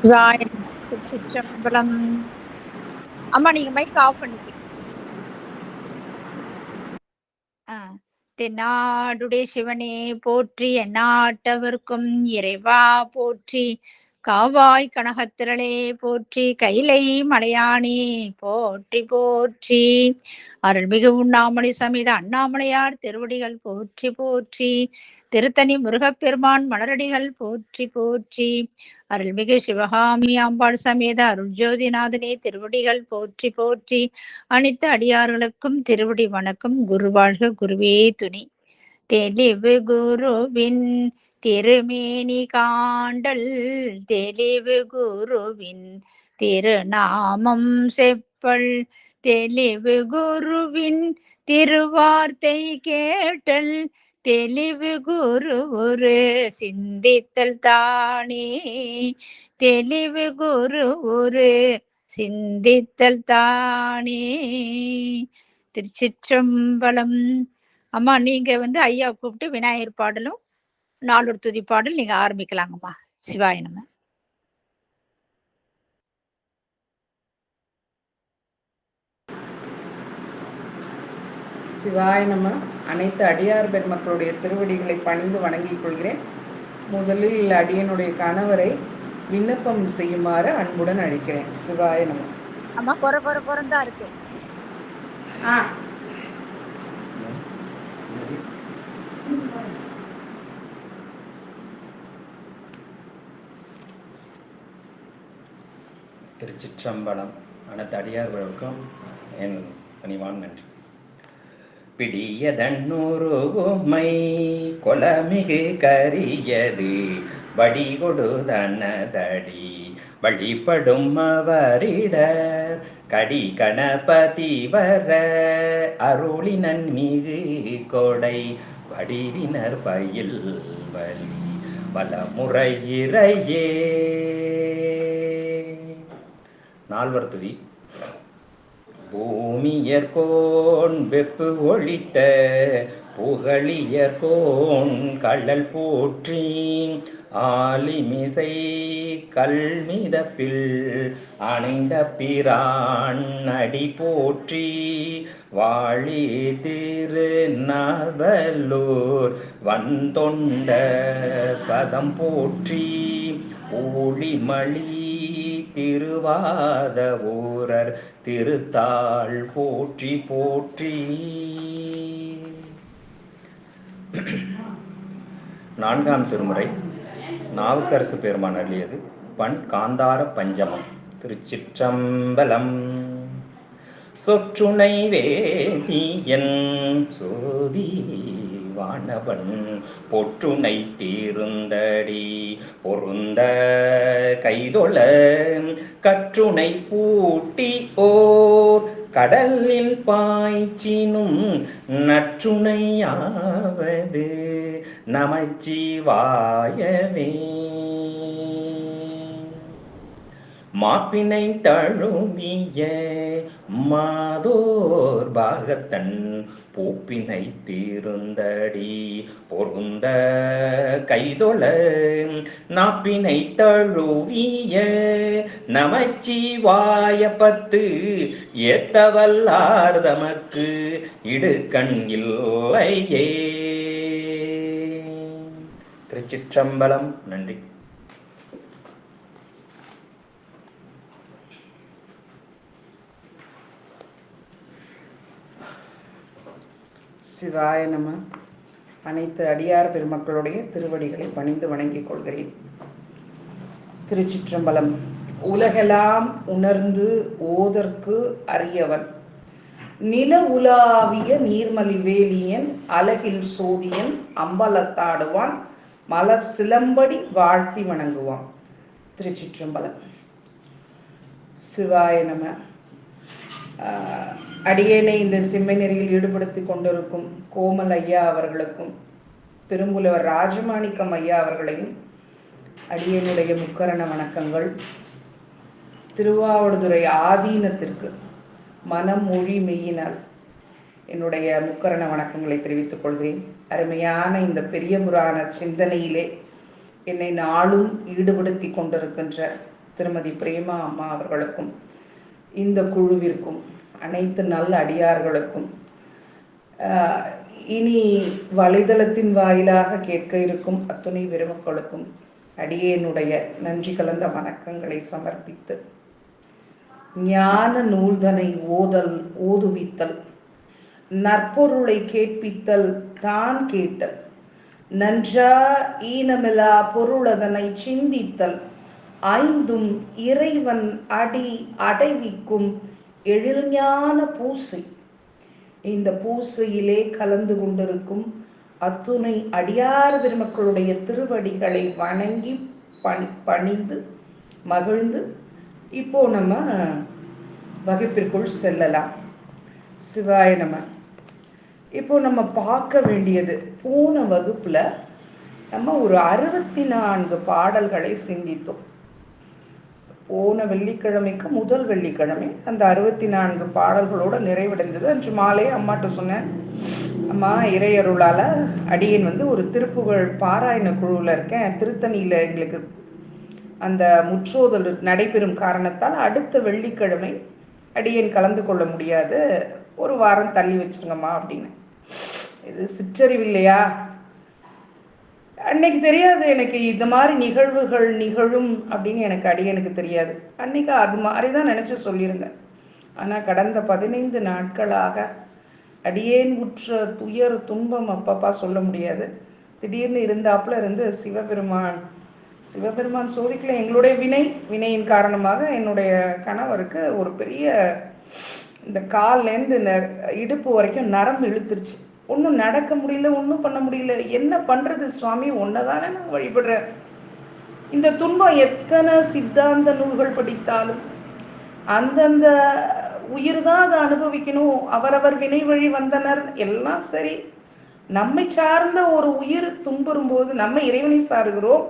சிவாய நம. திருச்சிற்றம்பலம். அம்மா நீங்க மைக் ஆஃப் பண்ணிக்கங்க. தென்னாடுடைய சிவனே போற்றி, எந்நாட்டவர்க்கும் இறைவா போற்றி, காவாய் கனகத்திரளே போற்றி, கைலை மலையானே போற்றி போற்றி, அருள்மிகு உண்ணாமலை சமேத அண்ணாமலையார் திருவடிகள் போற்றி போற்றி, திருத்தணி முருகப்பெருமான் மலரடிகள் போற்றி போற்றி, அருள்மிகு சிவகாமி அம்பாள் சமேத அருள்ஜோதிநாதனே திருவடிகள் போற்றி போற்றி, அனைத்து அடியார்களுக்கும் திருவடி வணக்கம். குருவாழ்க, குருவே துணை. தெளிவு குருவின் திருமேனி காண்டல், தெளிவு குருவின் திருநாமம் செப்பல், தெளிவு குருவின் திருவார்த்தை கேட்டல், தெளிவு குரு ஒரு சிந்தித்தல் தானே, தெளிவு குரு ஒரு சிந்தித்தல் தானே. திருச்சிற்றம்பலம். அம்மா நீங்க ஐயா கூப்பிட்டு விநாயகர் பாடலும் நாலொரு துதி பாடல் நீங்க ஆரம்பிக்கலாங்கம்மா. சிவாய நம. சிவாய நம. அனைத்து அடியார் பெருமக்களுடைய திருவடிகளை பணிந்து வணங்கிக் கொள்கிறேன். முதலில் அடியனுடைய கணவரை விண்ணப்பம் செய்யுமாறு அன்புடன் அழைக்கிறேன். சிவாய நம. அம்மா பொறந்தா இருக்கு. திருச்சிற்றம்பலம். அனைத்து அடியார்களுக்கும் என் பணிவான் நன்றி. பிடியதன்னூறுமை கொலமிகு கரியது வடிகொடுதனதடி வழிபடும் அவரிடர் கடி கணபதி வர அருளினன் மிகு கொடை வடிவினர் பயில் வலி வலமுறையிறையே. நால்வர் துதி. பூமியர்கோன் வெப்பு ஒழித்த புகழியர்கோன் கள்ளல் போற்றி, ஆலிமிசை கல்மிதப்பில் அணைந்த பிரான் அடி போற்றி, வாழி திரு நவலூர் வந்தொண்ட பதம் போற்றி, ஊழிமளி திருவாத ஊரர் திருத்தாள் போற்றி போற்றி. நான்காம் திருமுறை நாவுக்கரசு பெருமான் அருளியது. பண் காந்தார பஞ்சமம். திருச்சிற்றம்பலம். சொற்றுணை வேதியன் சோதி வானவன் பொற்றுணை தீர்ந்தடி பொருந்த கைதொழ கற்றுணை பூட்டி ஓர் கடலில் பாய்ச்சினும் நற்றுணையாவது நமச்சிவாயவே. மாப்பினை தழுவிய மாதோர் பாகத்தன் பூப்பினை தீர்ந்தடி பொருந்த கைதொழ நாப்பினை தழுவிய நமச்சிவாய பத்து ஏத்தவல்லார் தமக்கு இடுக்கண் இல்லையே. திருச்சிற்றம்பலம். நன்றி. சிவாய நம. அனைத்து அடியார் பெருமக்களுடைய திருவடிகளை பணிந்து வணங்கிக் கொள்கிறேன். திருச்சிற்றம்பலம். உலகெல்லாம் உணர்ந்து ஓதற்கு அரியவன், நில உலாவிய நீர்மலிவேலியன் அலகில் சோதியன் அம்பலத்தாடுவான் மலர் சிலம்படி வாழ்த்தி வணங்குவான். திருச்சிற்றம்பலம். சிவாய நம. அடியேனை இந்த செம்மைநெறியில் ஈடுபடுத்தி கொண்டிருக்கும் கோமல் ஐயா அவர்களுக்கும் பெரும்புலவர் ராஜமாணிக்கம் ஐயா அவர்களையும் அடியேனுடைய முக்கரண வணக்கங்கள். திருவாவடுதுறை ஆதீனத்திற்கு மனம் மொழி மெய்யினால் என்னுடைய முக்கரண வணக்கங்களை தெரிவித்துக் கொள்கிறேன். அருமையான இந்த பெரிய புராண சிந்தனையிலே என்னை நாளும் ஈடுபடுத்தி கொண்டிருக்கின்ற திருமதி பிரேமா அம்மா அவர்களுக்கும் இந்த குழுவிற்கும் அனைத்து நல்ல அடியார்களுக்கும் இனி வலைதளத்தின் வாயிலாக கேட்க இருக்கும் அத்துணை பெருமக்களுக்கும் அடியேனுடைய நன்றி கலந்த வணக்கங்களை சமர்ப்பித்து, ஞான நூல்தனை ஓதுவித்தல், நற்பொருளை கேட்பித்தல், தான் கேட்டல், நன்றா ஈனமிலா பொருளதனை சிந்தித்தல், ஐந்தும் இறைவன் அடி அடைவிக்கும் எழில்ஞான பூசை. இந்த பூசையிலே கலந்து கொண்டிருக்கும் அத்துணை அடியார் பெருமக்களுடைய திருவடிகளை வணங்கி பணிந்து மகிழ்ந்து இப்போ நம்ம வகுப்பிற்குள் செல்லலாம். சிவாய நம. இப்போ நம்ம பார்க்க வேண்டியது, போன வகுப்புல நம்ம ஒரு 64 பாடல்களை சிந்தித்தோம். போன வெள்ளிக்கிழமைக்கு முதல் வெள்ளிக்கிழமை அந்த 64 பாடல்களோட நிறைவடைந்தது. அன்று மாலை அம்மாட்ட சொன்னேன், அம்மா இறையருளால அடியேன் ஒரு திருப்புகழ் பாராயண குழுவில் இருக்கேன். திருத்தணியில் எங்களுக்கு அந்த முற்றோதல் நடைபெறும் காரணத்தால் அடுத்த வெள்ளிக்கிழமை அடியேன் கலந்து கொள்ள முடியாது, ஒரு வாரம் தள்ளி வச்சிருங்கம்மா அப்படின்னு. இது சிற்றறிவு இல்லையா? அன்னைக்கு தெரியாது எனக்கு இந்த மாதிரி நிகழ்வுகள் நிகழும் அப்படின்னு எனக்கு தெரியாது. அன்னைக்கு அது மாதிரி தான் நினைச்சு சொல்லியிருந்தேன். ஆனால் கடந்த 15 நாட்களாக அடியேன் உற்ற துயர் துன்பம் அப்பப்பா சொல்ல முடியாது. திடீர்னு இருந்தாப்புல இருந்து சிவபெருமான் சோதிக்கல. எங்களுடைய வினையின் காரணமாக என்னுடைய கணவருக்கு ஒரு பெரிய இந்த கால்லேருந்து இந்த இடுப்பு வரைக்கும் நரம்பு இழுத்துருச்சு. ஒன்றும் நடக்க முடியல, ஒன்றும் பண்ண முடியல. என்ன பண்ணுறது சுவாமி, ஒன்றைதானே நான் வழிபடுறேன். இந்த துன்பம் எத்தனை சித்தாந்த நூல்கள் படித்தாலும் அந்தந்த உயிர் தான் அதை அனுபவிக்கணும். அவரவர் வினை வழி வந்தனர் எல்லாம் சரி. நம்மை சார்ந்த ஒரு உயிர் துன்புறும் போது, நம்ம இறைவனை சாருகிறோம்,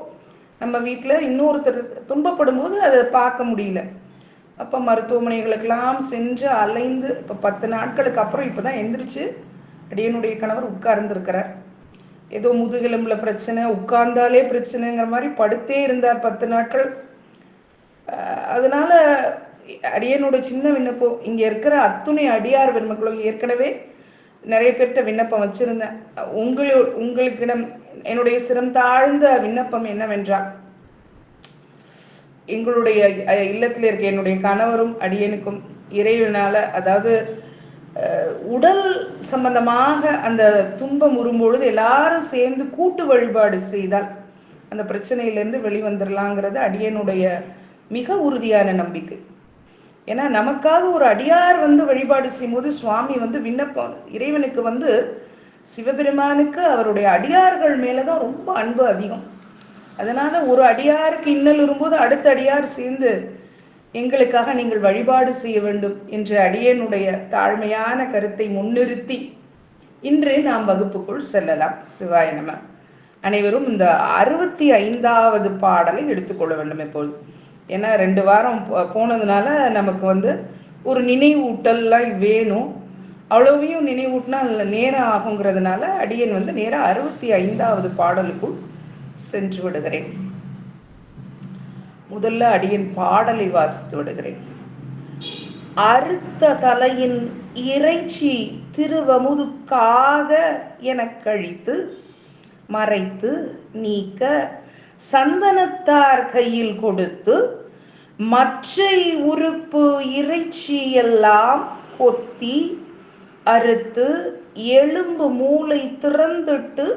நம்ம வீட்டில் இன்னொருத்தர் துன்பப்படும் போது அதை பார்க்க முடியல. அப்போ மருத்துவமனைகளுக்கெல்லாம் சென்று அலைந்து இப்போ 10 நாட்களுக்கு அப்புறம் இப்போ தான் எந்திரிச்சு அடியனுடைய கணவர் உட்கார்ந்துருக்கிறார். ஏதோ முதுகெலும்புல பிரச்சனை, உட்கார்ந்தாலே பிரச்சனைங்கிற மாதிரி படுத்தே இருந்தார் 10 நாட்கள். அதனால அடியனோட சின்ன விண்ணப்பம், இங்க இருக்கிற அத்துணை அடியார் பெருமக்களும் ஏற்கனவே நிறைய பேர்கிட்ட விண்ணப்பம் வச்சிருந்தேன். உங்களுக்கு என்னுடைய சிரம் தாழ்ந்த விண்ணப்பம் என்னவென்றால், எங்களுடைய இல்லத்தில் இருக்க என்னுடைய கணவரும் அடியனுக்கும் இறைவனால, அதாவது உடல் சம்பந்தமாக அந்த துன்பம் வரும்பொழுது எல்லாரும் சேர்ந்து கூட்டு வழிபாடு செய்தால் அந்த பிரச்சனையிலேருந்து வெளிவந்துடலாங்கிறது அடியனுடைய மிக உறுதியான நம்பிக்கை. ஏன்னா நமக்காக ஒரு அடியார் வழிபாடு செய்யும்போது சுவாமி விண்ணப்பம், இறைவனுக்கு சிவபெருமானுக்கு அவருடைய அடியார்கள் மேலதான் ரொம்ப அன்பு அதிகம். அதனால ஒரு அடியாருக்கு இன்னல் வரும்போது அடுத்த அடியார் சேர்ந்து எங்களுக்காக நீங்கள் வழிபாடு செய்ய வேண்டும் என்ற அடியனுடைய தாழ்மையான கருத்தை முன்னிறுத்தி இன்று நாம் வகுப்புக்குள் செல்லலாம். சிவாய நம. அனைவரும் இந்த 65வது பாடலை எடுத்துக்கொள்ள வேண்டும் எப்பொழுது. ஏன்னா 2 வாரம் போனதுனால நமக்கு ஒரு நினைவூட்டல்லாம் வேணும். அவ்வளவையும் நினைவூட்டினா நேரம் ஆகுங்கிறதுனால அடியன் நேரம் 65வது பாடலுக்குள் சென்று விடுகிறேன். முதல்ல அடியன் பாடலை வாசித்து விடுகிறேன். அறுத்த தலையின் இறைச்சி திருவமுதுக்காக எனக் கழித்து மறைத்து நீக்க சந்தனத்தார் கையில் கொடுத்து மற்றை உறுப்பு இறைச்சி எல்லாம் கொத்தி அறுத்து எலும்பு மூளை திறந்துட்டு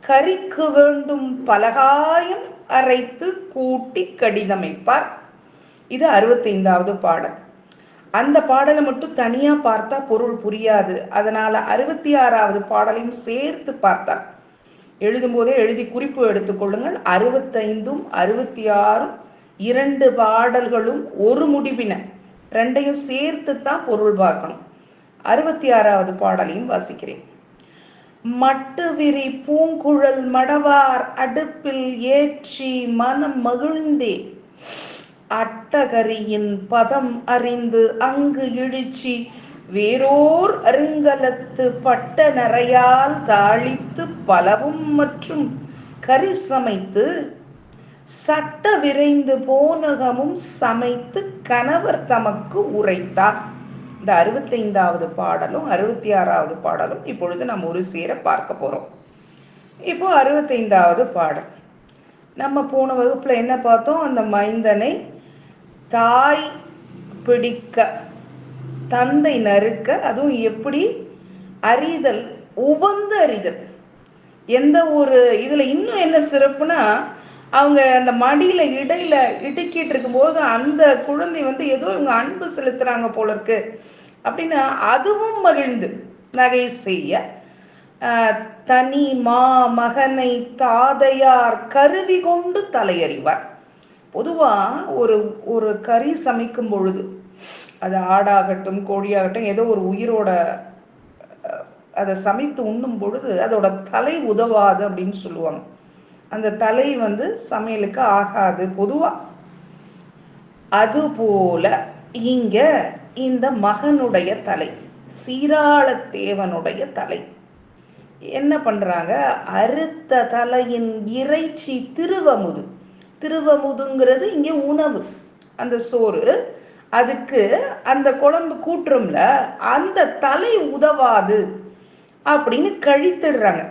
கரிக்கு வேண்டும் பலகாயம் அரைத்து கூட்டி கடிதமைப்பார். இது 65வது பாடல். அந்த பாடலை மட்டும் தனியா பார்த்தா பொருள் புரியாது. அதனால 66வது பாடலையும் சேர்த்து பார்த்தால், எழுதும் போதே எழுதி குறிப்பு எடுத்துக்கொள்ளுங்கள். 65ம் 66ம் 2 பாடல்களும் ஒரு முடிவின, 2ஐயும் சேர்த்து தான் பொருள் பார்க்கணும். 66வது பாடலையும் வாசிக்கிறேன். மட்டு விரி பூங்குழல் மடவார் அடுப்பில் ஏற்றி மனம் மகிழ்ந்தே அட்டகரியின் பதம் அறிந்து அங்கு இழிச்சி வேறோர் அருங்கலத்து பட்ட நரையால் தாளித்து பலவும் மற்றும் கறி சமைத்து சட்ட விரைந்து போனகமும் சமைத்து கணவர் தமக்கு உரைத்தார். இந்த 65வது பாடலும் 66வது பாடலும் இப்பொழுது நாம் ஒரு சேர பார்க்க போறோம். இப்போ 65வது பாடல். நம்ம போன வகுப்புல என்ன பார்த்தோம்? அந்த மைந்தனை தாய் பிடிக்க, தந்தை நறுக்க, அதுவும் எப்படி அறிதல், உவந்து அறிதல். எந்த ஒரு இதுல இன்னும் என்ன சிறப்புனா, அவங்க அந்த மடியில இடையில இடுக்கிட்டு இருக்கும்போது அந்த குழந்தை ஏதோ இவங்க அன்பு செலுத்துறாங்க போல இருக்கு அப்படின்னு அதுவும் மகிழ்ந்து நகை செய்ய, தனி மா மகனை தாதையார் கருவி கொண்டு தலையறிவார். பொதுவா ஒரு ஒரு கறி சமைக்கும் பொழுது, அது ஆடாகட்டும் கோழியாகட்டும் ஏதோ ஒரு உயிரோட அதை சமைத்து உண்ணும் பொழுது அதோட தலை உதவாது அப்படின்னு சொல்லுவாங்க. அந்த தலை சமையலுக்கு ஆகாது பொதுவா. அதுபோல இங்க இந்த மகனுடைய தலை, சீராளத்தேவனுடைய தலை என்ன பண்றாங்க? அறுத்த தலையின் இறைச்சி திருவமுது. திருவமுதுங்கிறது இங்க உணவு, அந்த சோறு. அதுக்கு அந்த குழம்பு கூட்டுறோம்ல, அந்த தலை உதவாது அப்படின்னு கழித்திடுறாங்க.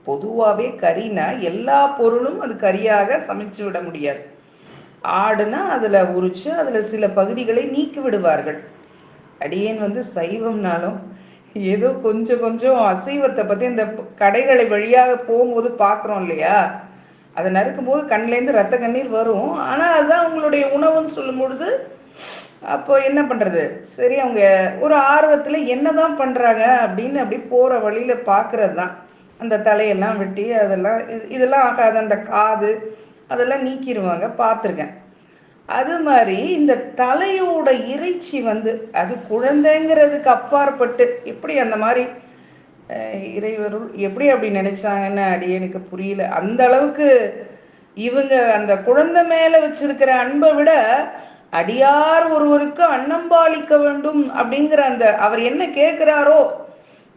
பொதுவாகவே கறினா எல்லா பொருளும் அது கறியாக சமைச்சு விட முடியாது. ஆடுனா அதுல உரிச்சு அதுல சில பகுதிகளை நீக்கி விடுவார்கள். அடியேன் சைவம்னாலும் ஏதோ கொஞ்சம் கொஞ்சம் அசைவத்தை பத்தி இந்த கடைகளை வழியாக போகும்போது பாக்குறோம் இல்லையா, அதை நறுக்கும் போது கண்ணிலேருந்து ரத்த கண்ணீர் வரும். ஆனா அதுதான் அவங்களுடைய உணவுன்னு சொல்லும் பொழுது அப்போ என்ன பண்றது? சரி, அவங்க ஒரு ஆர்வத்துல என்னதான் பண்றாங்க அப்படின்னு அப்படி போற வழியில பாக்குறது தான். அந்த தலையெல்லாம் வெட்டி அதெல்லாம் இதெல்லாம் ஆகாது, அந்த காது அதெல்லாம் நீக்கிடுவாங்க, பார்த்துருக்கேன். அது மாதிரி இந்த தலையோட இறைச்சி அது குழந்தைங்கிறதுக்கு அப்பாற்பட்டு எப்படி அந்த மாதிரி இறைவருள் எப்படி அப்படி நினைச்சாங்கன்னு அடியேனுக்கு புரியல. அந்த அளவுக்கு இவங்க அந்த குழந்தை மேல வச்சிருக்கிற அன்பை விட அடியார் ஒருவருக்கு அன்னம்பாளிக்க வேண்டும் அப்படிங்கிற அந்த அவர் என்ன கேட்கிறாரோ,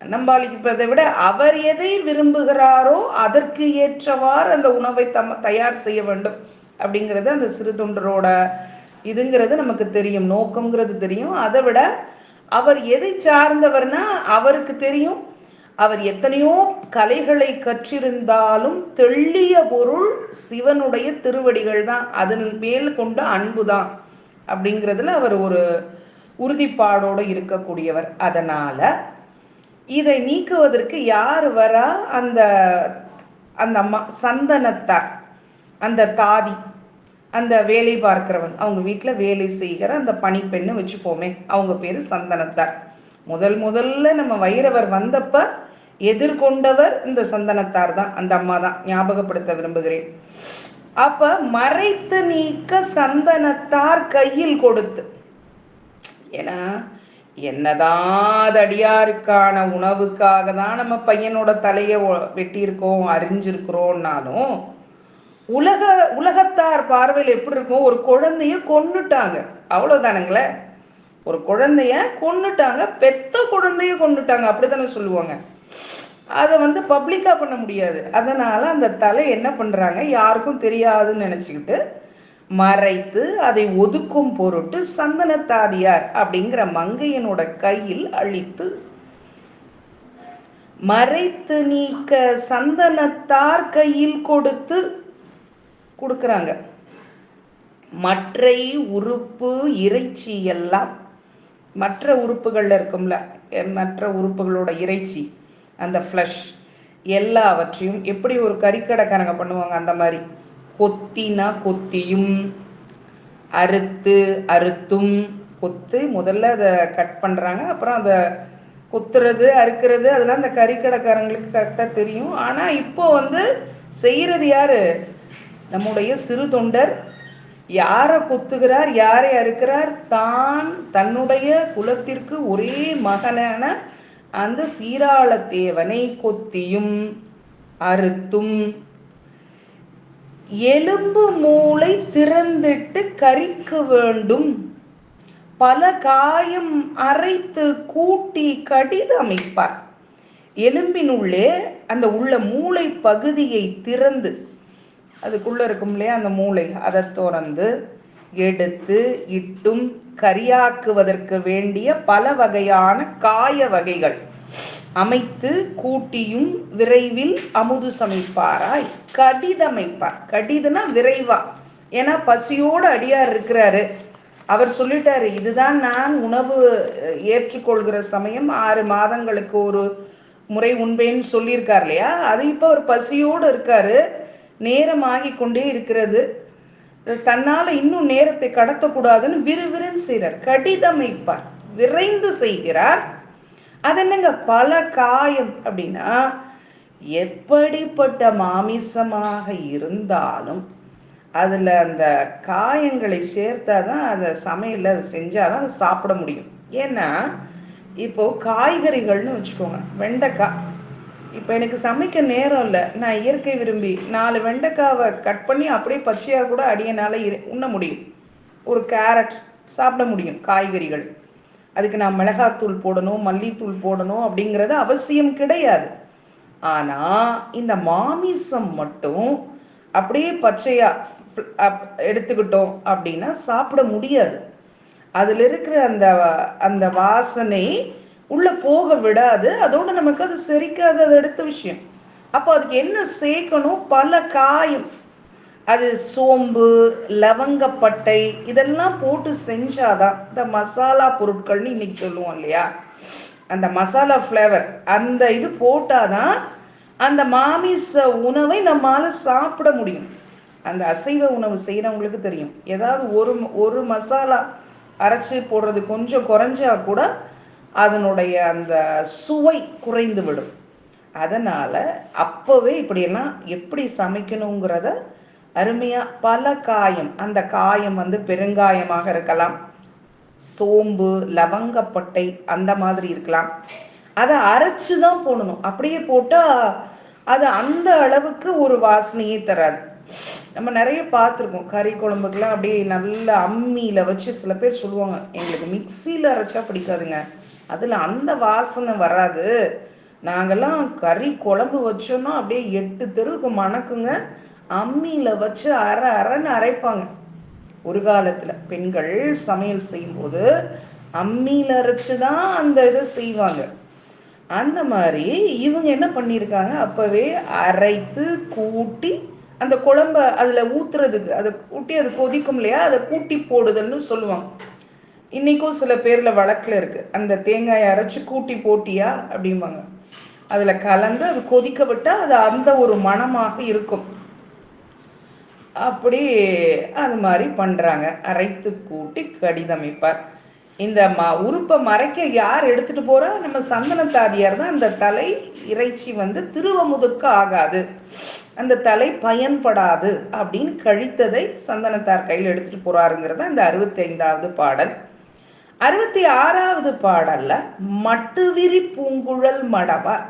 அன்னம்பாளிப்பதை விட அவர் எதை விரும்புகிறாரோ அதற்கு ஏற்றவாறு அந்த உணவை தயார் செய்ய வேண்டும் அப்படிங்கிறது அந்த சிறு தொண்டரோட இதுங்கிறது நமக்கு தெரியும், நோக்கம்ங்கிறது தெரியும். அதை விட அவர் எதை சார்ந்தவர்னா அவருக்கு தெரியும். அவர் எத்தனையோ கலைகளை கற்றிருந்தாலும் தெள்ளிய பொருள் சிவனுடைய திருவடிகள் தான், அதன் மேல் கொண்ட அன்பு தான் அப்படிங்கிறதுல அவர் ஒரு உறுதிப்பாடோடு இருக்கக்கூடியவர். அதனால இதை நீக்குவதற்கு யார் வரா? அந்த அந்த அம்மா சந்தனத்தார், அந்த தாதி, அந்த வேலை பார்க்கிறவன், அவங்க வீட்டுல வேலை செய்கிற அந்த பணிப்பெண்ணு வச்சுப்போமே, அவங்க பேரு சந்தனத்தார். முதல்ல நம்ம வைரவர் வந்தப்ப எதிர்கொண்டவர் இந்த சந்தனத்தார் தான், அந்த அம்மா தான், ஞாபகப்படுத்த விரும்புகிறேன். அப்ப மறைத்து நீக்க சந்தனத்தார் கையில் கொடுத்து, ஏன்னா என்னதான் அடியாருக்கான உணவுக்காக தான் நம்ம பையனோட தலைய வெட்டியிருக்கோம் அறிஞ்சிருக்கிறோம்னாலும் உலகத்தார் பார்வையில் எப்படி இருக்கும்? ஒரு குழந்தைய கொன்னுட்டாங்க, அவ்வளவுதானுங்களே. ஒரு குழந்தைய கொன்னுட்டாங்க, பெத்த குழந்தைய கொன்னுட்டாங்க, அப்படித்தானே சொல்லுவாங்க. அதை பப்ளிக்கா பண்ண முடியாது. அதனால அந்த தலை என்ன பண்றாங்க, யாருக்கும் தெரியாதுன்னு நினைச்சுக்கிட்டு மறைத்து அதை ஒதுக்கும் பொருட்டு சந்தனத்தாதியார் அப்படிங்கிற மங்கையனோட கையில் அளித்து, மறைத்து நீக்க சந்தனத்தார் கையில் கொடுக்குறாங்க. மற்றை உறுப்பு இறைச்சி எல்லாம், மற்ற உறுப்புகள்ல இருக்கும்ல, மற்ற உறுப்புகளோட இறைச்சி, அந்த ஃப்ளஷ் எல்லாவற்றையும் எப்படி ஒரு கறிக்கடைக்காரங்க பண்ணுவாங்க அந்த மாதிரி கொத்தினா கொத்தியும், அறுத்தும், கொத்து முதல்ல அதை கட் பண்றாங்க, அப்புறம் அதை கொத்துறது அறுக்கிறது அதெல்லாம் அந்த கறிக்கடைக்காரங்களுக்கு கரெக்டா தெரியும். ஆனா இப்போ செய்யறது யாரு? நம்முடைய சிறு தொண்டர். யாரை கொத்துகிறார், யாரை அறுக்கிறார்? தான் தன்னுடைய குலத்திற்கு ஒரே மகனான அந்த சீராளத்தேவனை கொத்தியும் அறுத்தும், எலும்பு மூளை திறந்திட்டு கரிக்க வேண்டும், பல காயம் அரைத்து கூட்டி கடிதமைப்பார். எலும்பினுள்ளே அந்த உள்ள மூளை பகுதியை திறந்து அதுக்குள்ளே இருக்கும் இல்லையா அந்த மூளை, அதை திறந்து எடுத்து இட்டும் கரியாக்குவதற்கு வேண்டிய பல வகையான காய வகைகள் அமைத்து கூட்டியும் விரைவில் அமுது சமைப்பாராய் கடிதமைப்பார். கடிதனா விரைவா, ஏன்னா பசியோடு அடியார் இருக்கிறாரு. அவர் சொல்லிட்டாரு, இதுதான் நான் உணவு ஏற்றுக்கொள்கிற சமயம், 6 மாதங்களுக்கு ஒரு முறை உண்பேன்னு சொல்லியிருக்கார் இல்லையா. அது இப்போ அவர் பசியோடு இருக்காரு, நேரம் ஆகி கொண்டே இருக்கிறது, தன்னால இன்னும் நேரத்தை கடத்தக்கூடாதுன்னு விறுவிறுன்னு செய்கிறார். கடிதமைப்பார், விரைந்து செய்கிறார். அது என்னங்க பல காயம் அப்படின்னா, எப்படிப்பட்ட மாமிசமாக இருந்தாலும் அதில் அந்த காயங்களை சேர்த்தாதான் அதை சமையலில் அதை செஞ்சாதான் அதை சாப்பிட முடியும். ஏன்னா இப்போ காய்கறிகள்னு வச்சுக்கோங்க, வெண்டைக்காய். இப்போ எனக்கு சமைக்க நேரம் இல்லை, நான் இயற்கை விரும்பி 4 வெண்டைக்காவை கட் பண்ணி அப்படியே பச்சையாக கூட அடியனால உண்ண முடியும். ஒரு கேரட் சாப்பிட முடியும். காய்கறிகள் அதுக்கு நான் மிளகாத்தூள் போடணும், மல்லித்தூள் போடணும் அப்படிங்கிறது அவசியம் கிடையாது. ஆனால் இந்த மாமிசம் மட்டும் அப்படியே பச்சையா எடுத்துக்கிட்டோம் அப்படின்னா சாப்பிட முடியாது. அதில் இருக்கிற அந்த அந்த வாசனை உள்ள போக விடாது, அதோடு நமக்கு அது செரிக்காது, அது அடுத்த விஷயம். அப்போ அதுக்கு என்ன சேர்க்கணும்? பல காயம். அது சோம்பு, லவங்கப்பட்டை இதெல்லாம் போட்டு செஞ்சாதான், இந்த மசாலா பொருட்கள்னு இன்னைக்கு சொல்லுவோம் இல்லையா, அந்த மசாலா ஃப்ளேவர், அந்த இது போட்டாதான் அந்த மாமிச உணவை நம்மால சாப்பிட முடியும். அந்த அசைவ உணவு செய்கிறவங்களுக்கு தெரியும், ஏதாவது ஒரு மசாலா அரைச்சி போடுறது கொஞ்சம் குறைஞ்சா கூட அதனுடைய அந்த சுவை குறைந்து விடும். அதனால அப்பவே இப்படியெல்லாம் எப்படி சமைக்கணுங்கிறத அருமையா பல காயம், அந்த காயம் பெருங்காயமாக இருக்கலாம், சோம்பு, லவங்கப்பட்டை அந்த மாதிரி இருக்கலாம். அதை அரைச்சு தான் போடணும். அப்படியே போட்டா அது அந்த அளவுக்கு ஒரு வாசனையே தராது. நம்ம நிறைய பார்த்துருக்கோம், கறி குழம்புக்கெல்லாம் அப்படியே நல்ல அம்மியில் வச்சு, சில பேர் சொல்லுவாங்க எங்களுக்கு மிக்சியில் அரைச்சா பிடிக்காதுங்க, அதில் அந்த வாசனை வராது, நாங்கள்லாம் கறி குழம்பு வச்சோன்னா அப்படியே 8 தெருவுக்கு மணக்குங்க, அம்மியில் வச்சு அரைன்னு அரைப்பாங்க. ஒரு காலத்தில் பெண்கள் சமையல் செய்யும்போது அம்மியில் அரைச்சு தான் அந்த இதை செய்வாங்க. அந்த மாதிரி இவங்க என்ன பண்ணியிருக்காங்க, அப்போவே அரைத்து கூட்டி அந்த குழம்ப அதில் ஊற்றுறதுக்கு, அதை கூட்டி அது கொதிக்கும் இல்லையா, அதை கூட்டி போடுதல்னு சொல்லுவாங்க. இன்றைக்கும் சில பேரில் வழக்கில் இருக்குது, அந்த தேங்காயை அரைச்சி கூட்டி போட்டியா அப்படிம்பாங்க. அதில் கலந்து அது கொதிக்க விட்டால் அது அந்த ஒரு மணமாக இருக்கும். அப்படி அது மாதிரி பண்ணுறாங்க. அரைத்து கூட்டி கடிதமைப்பார். இந்த உறுப்பை மறைக்க யார் எடுத்துகிட்டு போகிறா? நம்ம சந்தனத்தாதியார் தான். அந்த தலை இறைச்சி திருவமுதுக்கு ஆகாது, அந்த தலை பயன்படாது அப்படின்னு கழித்ததை சந்தனத்தார் கையில் எடுத்துகிட்டு போகிறாருங்கிறத இந்த 65வது பாடல். 66வது பாடல்ல மட்டுவிரி பூங்குழல் மடவார்.